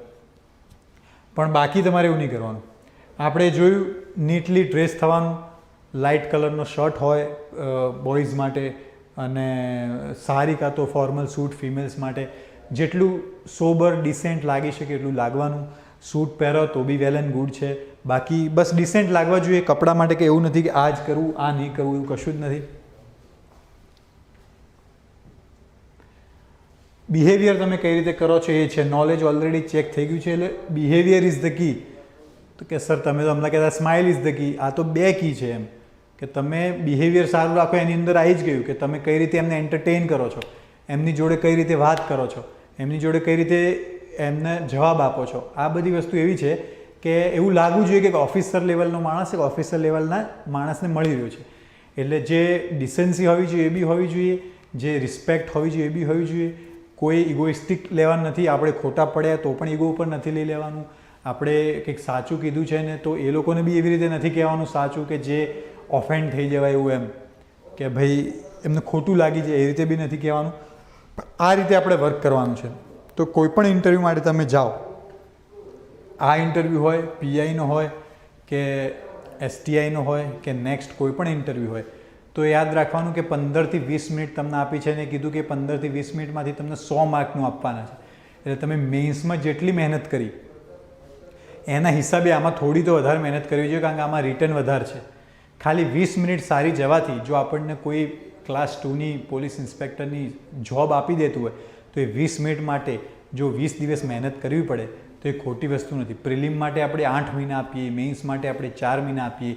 પણ બાકી તમારે એવું નહીં કરવાનું. આપણે જોયું નીટલી ડ્રેસ થવાનું, લાઇટ કલરનો શર્ટ હોય બોયઝ માટે, અને સારી કાં તો ફોર્મલ સૂટ ફિમેલ્સ માટે. જેટલું સોબર ડિસેન્ટ લાગી શકે એટલું લાગવાનું. સૂટ પહેરો તો બી વેલ એન્ડ ગુડ છે, બાકી બસ ડિસેન્ટ લાગવા જોઈએ કપડાં માટે. કે એવું નથી કે આ જ કરવું આ નહીં કરવું, એવું કશું જ નથી. બિહેવિયર તમે કઈ રીતે કરો છો એ છે. નોલેજ ઓલરેડી ચેક થઈ ગયું છે, એટલે બિહેવિયર ઇઝ ધ કી. તો કે સર તમે તો હમણાં કહેતા સ્માઇલ ઇઝ ધ કી. આ તો 2 કી છે એમ, કે તમે બિહેવિયર સારું રાખો. એની અંદર આવી જ ગયું કે તમે કઈ રીતે એમને એન્ટરટેઇન કરો છો, એમની જોડે કઈ રીતે વાત કરો છો, એમની જોડે કઈ રીતે એમને જવાબ આપો છો. આ બધી વસ્તુ એવી છે કે એવું લાગવું જોઈએ કે ઓફિસર લેવલનો માણસ એક ઓફિસર લેવલના માણસને મળી રહ્યો છે. એટલે જે ડિસેન્સી હોવી જોઈએ એ બી હોવી જોઈએ, જે રિસ્પેક્ટ હોવી જોઈએ એ બી હોવી જોઈએ. કોઈ ઇગોઇસ્ટિક લેવાનું નથી. આપણે ખોટા પડ્યા તો પણ ઈગો ઉપર નથી લઈ લેવાનું. આપણે કંઈક સાચું કીધું છે ને તો એ લોકોને બી એવી રીતે નથી કહેવાનું સાચું કે જે ઓફેન્ડ થઈ જવાય એવું, એમ કે ભાઈ એમને ખોટું લાગી જાય એ રીતે બી નથી કહેવાનું. આ રીતે આપણે વર્ક કરવાનું છે. તો કોઈ પણ ઇન્ટરવ્યૂ માટે તમે જાઓ, આ ઇન્ટરવ્યૂ હોય, PIનો હોય કે STIનો હોય કે નેક્સ્ટ કોઈ પણ ઇન્ટરવ્યૂ હોય, તો યાદ રાખવાનું કે 15 થી 20 મિનિટ તમને આપી છે, ને કીધું કે 15 થી 20 મિનિટમાંથી તમને 100 માર્કનું આપવાના છે. એટલે તમે મેઇન્સમાં જેટલી મહેનત કરી એના હિસાબે આમાં થોડી તો વધારે મહેનત કરવી જોઈએ, કારણ કે આમાં રિટર્ન વધારે છે. ખાલી 20 મિનિટ સારી જવાથી જો આપણને કોઈ ક્લાસ 2ની પોલીસ ઇન્સ્પેક્ટરની જોબ આપી દેતું હોય તો એ 20 મિનિટ માટે જો 20 દિવસ મહેનત કરવી પડે તો એ ખોટી વસ્તુ નથી. પ્રિલિમ માટે આપણે 8 મહિના આપીએ, મેઇન્સ માટે આપણે 4 મહિના આપીએ,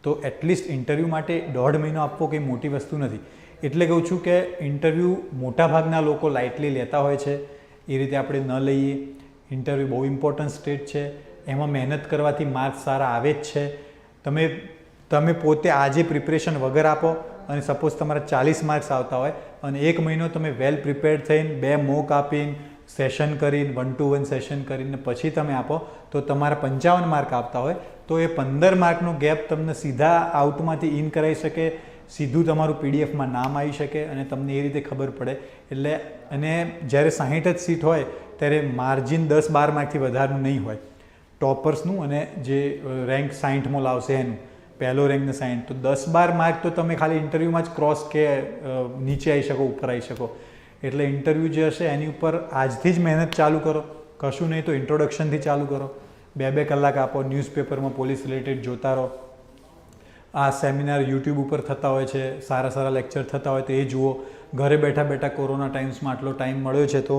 તો એટલીસ્ટ ઇન્ટરવ્યૂ માટે 1.5 મહિનો આપવો કંઈ મોટી વસ્તુ નથી. એટલે કહું છું કે ઇન્ટરવ્યૂ મોટાભાગના લોકો લાઇટલી લેતા હોય છે, એ રીતે આપણે ન લઈએ. ઇન્ટરવ્યૂ બહુ ઇમ્પોર્ટન્ટ સ્ટેજ છે, એમાં મહેનત કરવાથી માર્ક્સ સારા આવે જ છે. તમે પોતે આજે પ્રિપરેશન વગર આપો અને સપોઝ તમારા 40 માર્ક્સ આવતા હોય અને 1 મહિનો તમે વેલ પ્રિપેર્ડ થઈને 2 મોક આપીને સેશન કરીને 1-to-1 સેશન કરીને પછી તમે આપો તો તમારા 55 માર્ક આવતા હોય તો એ 15 માર્કનો ગેપ તમને સીધા આઉટમાંથી ઇન કરાવી શકે, સીધું તમારું PDFમાં નામ આવી શકે અને તમને એ રીતે ખબર પડે. એટલે અને જ્યારે 60 જ સીટ હોય ત્યારે માર્જિન 10-12 માર્કથી વધારનું નહીં હોય ટોપર્સનું, અને જે રેન્ક 60માં લાવશે એનું પહેલો રેન્કને 60, તો 10-12 માર્ક તો તમે ખાલી ઇન્ટરવ્યૂમાં જ ક્રોસ કે નીચે આવી શકો, ઉપર આવી શકો. એટલે ઇન્ટરવ્યૂ જે હશે એની ઉપર આજથી જ મહેનત ચાલુ કરો. કશું નહીં તો ઇન્ટ્રોડક્શનથી ચાલુ કરો, 2-2 કલાક આપો, ન્યૂઝપેપરમાં પોલીસ રિલેટેડ જોતા રહો. આ સેમિનાર યુટ્યુબ ઉપર થતા હોય છે, સારા સારા લેક્ચર થતા હોય તો એ જુઓ. ઘરે બેઠા બેઠા કોરોના ટાઈમ્સમાં આટલો ટાઈમ મળ્યો છે તો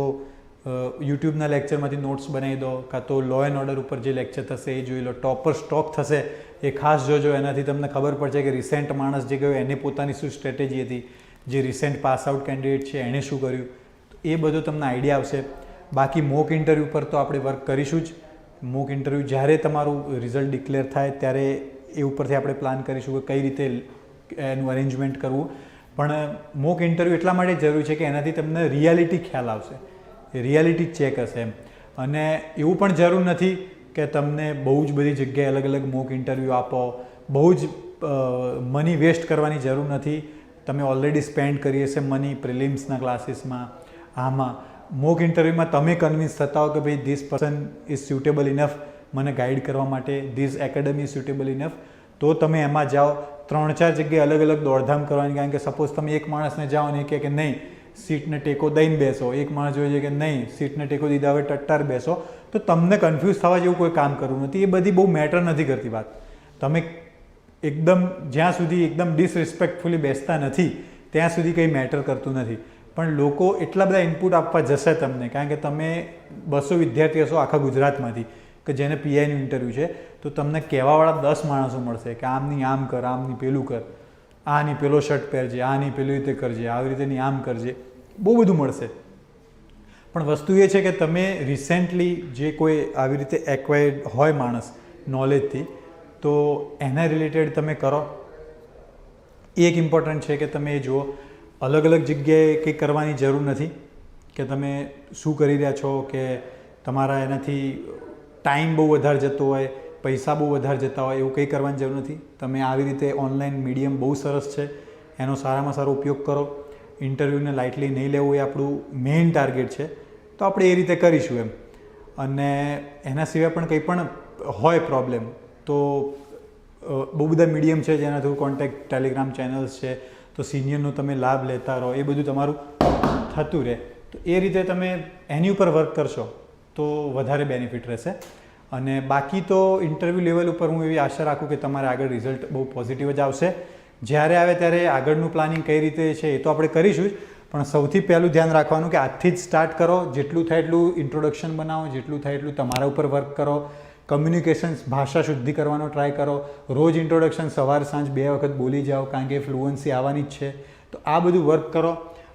યુટ્યુબના લેક્ચરમાંથી નોટ્સ બનાવી દો, કાં તો લો એન્ડ ઓર્ડર ઉપર જે લેક્ચર થશે એ જોઈ લો. ટોપર સ્ટોક થશે એ ખાસ જોજો, એનાથી તમને ખબર પડશે કે રિસેન્ટ માણસ જે ગયો એને પોતાની શું સ્ટ્રેટેજી હતી, જે રિસેન્ટ પાસ આઉટ કેન્ડિડેટ છે એણે શું કર્યું, તો એ બધો તમને આઈડિયા આવશે. બાકી મોક ઇન્ટરવ્યૂ પર તો આપણે વર્ક કરીશું જ. મોક ઇન્ટરવ્યૂ જ્યારે તમારું રિઝલ્ટ ડિક્લેર થાય ત્યારે એ ઉપરથી આપણે પ્લાન કરીશું કે કઈ રીતે એનું અરેન્જમેન્ટ કરવું. પણ મોક ઇન્ટરવ્યૂ એટલા માટે જરૂરી છે કે એનાથી તમને રિયાલિટી ખ્યાલ આવશે, રિયાલિટી ચેક હશે એમ. અને એવું પણ જરૂર નથી કે તમને બહુ જ બધી જગ્યાએ અલગ અલગ મોક ઇન્ટરવ્યૂ આપો, બહુ જ મની વેસ્ટ કરવાની જરૂર નથી. તમે ઓલરેડી સ્પેન્ડ કરી હશે મની પ્રિલિમ્સના ક્લાસીસમાં. આમાં મોક ઇન્ટરવ્યૂમાં તમે કન્વિન્સ થતા હો કે ભાઈ this person is suitable enough મને ગાઈડ કરવા માટે, ધીસ એકેડમી સ્યુટેબલ ઇનફ, તો તમે એમાં જાઓ. 3-4 જગ્યાએ અલગ અલગ દોડધામ કરવાની, કારણ કે સપોઝ તમે એક માણસને જાઓ ને કહે કે નહીં સીટને ટેકો દઈને બેસો, એક માણસ જોઈએ છે કે નહીં સીટને ટેકો દીધા હવે ટટ્ટાર બેસો, તો તમને કન્ફ્યુઝ થવા જેવું કોઈ કામ કરવું નથી. એ બધી બહુ મેટર નથી કરતી વાત. તમે એકદમ જ્યાં સુધી એકદમ ડિસરિસ્પેક્ટફુલી બેસતા નથી ત્યાં સુધી કંઈ મેટર કરતું નથી. પણ લોકો એટલા બધા ઇનપુટ આપવા જશે તમને, કારણ કે તમે 200 વિદ્યાર્થી હશો આખા ગુજરાતમાંથી કે જેને પીઆઈનું ઇન્ટરવ્યૂ છે, તો તમને કહેવાવાળા 10 માણસો મળશે કે આમની આમ કર, આમની પેલું કર, આની પેલો શર્ટ પહેરજે, આની પેલી રીતે કરજે, આવી રીતેની આમ કરજે, બહુ બધું મળશે. પણ વસ્તુ એ છે કે તમે રિસેન્ટલી જે કોઈ આવી રીતે એક્વાયર્ડ હોય માણસ નોલેજથી, તો એના રિલેટેડ તમે કરો. એ એક ઇમ્પોર્ટન્ટ છે કે તમે એ જુઓ. અલગ અલગ જગ્યાએ કંઈ કરવાની જરૂર નથી કે તમે શું કરી રહ્યા છો, કે તમારા એનાથી ટાઈમ બહુ વધારે જતો હોય, પૈસા બહુ વધારે જતા હોય, એવું કંઈ કરવાની જરૂર નથી. તમે આવી રીતે ઓનલાઈન મીડિયમ બહુ સરસ છે, એનો સારામાં સારો ઉપયોગ કરો. ઇન્ટરવ્યૂને લાઇટલી નહીં લેવું એ આપણું મેઇન ટાર્ગેટ છે, તો આપણે એ રીતે કરીશું એમ. અને એના સિવાય પણ કંઈ પણ હોય પ્રોબ્લેમ તો બહુ બધા મીડિયમ છે જેના થ્રુ કોન્ટેક્ટ, ટેલિગ્રામ ચેનલ્સ છે, તો સિનિયરનો તમે લાભ લેતા રહો, એ બધું તમારું થતું રહે. તો એ રીતે તમે એની ઉપર વર્ક કરશો તો વધારે બેનિફિટ રહેશે. અને બાકી તો ઇન્ટરવ્યૂ લેવલ ઉપર હું એવી આશા રાખું કે તમારે આગળ રિઝલ્ટ બહુ પોઝિટિવ જ આવશે. જ્યારે આવે ત્યારે આગળનું પ્લાનિંગ કઈ રીતે છે એ તો આપણે કરીશું જ, પણ સૌથી પહેલું ધ્યાન રાખવાનું કે આજથી જ સ્ટાર્ટ કરો. જેટલું થાય એટલું ઇન્ટ્રોડક્શન બનાવો, જેટલું થાય એટલું તમારા ઉપર વર્ક કરો. કમ્યુનિકેશન્સ, ભાષા શુદ્ધિ કરવાનો ટ્રાય કરો. રોજ ઇન્ટ્રોડક્શન સવાર સાંજ 2 વખત બોલી જાઓ, કારણ કે ફ્લુઅન્સી આવવાની જ છે. તો આ બધું વર્ક કરો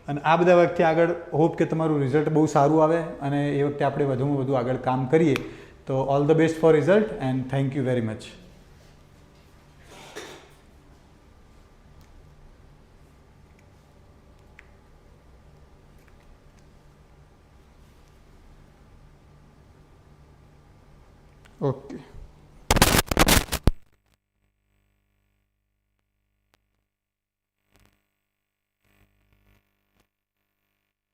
અને આ બધા વર્કથી આગળ હોપ કે તમારું રિઝલ્ટ બહુ સારું આવે અને એ વખતે આપણે વધુમાં વધુ આગળ કામ કરીએ. તો all the best for result and thank you very much. Okay.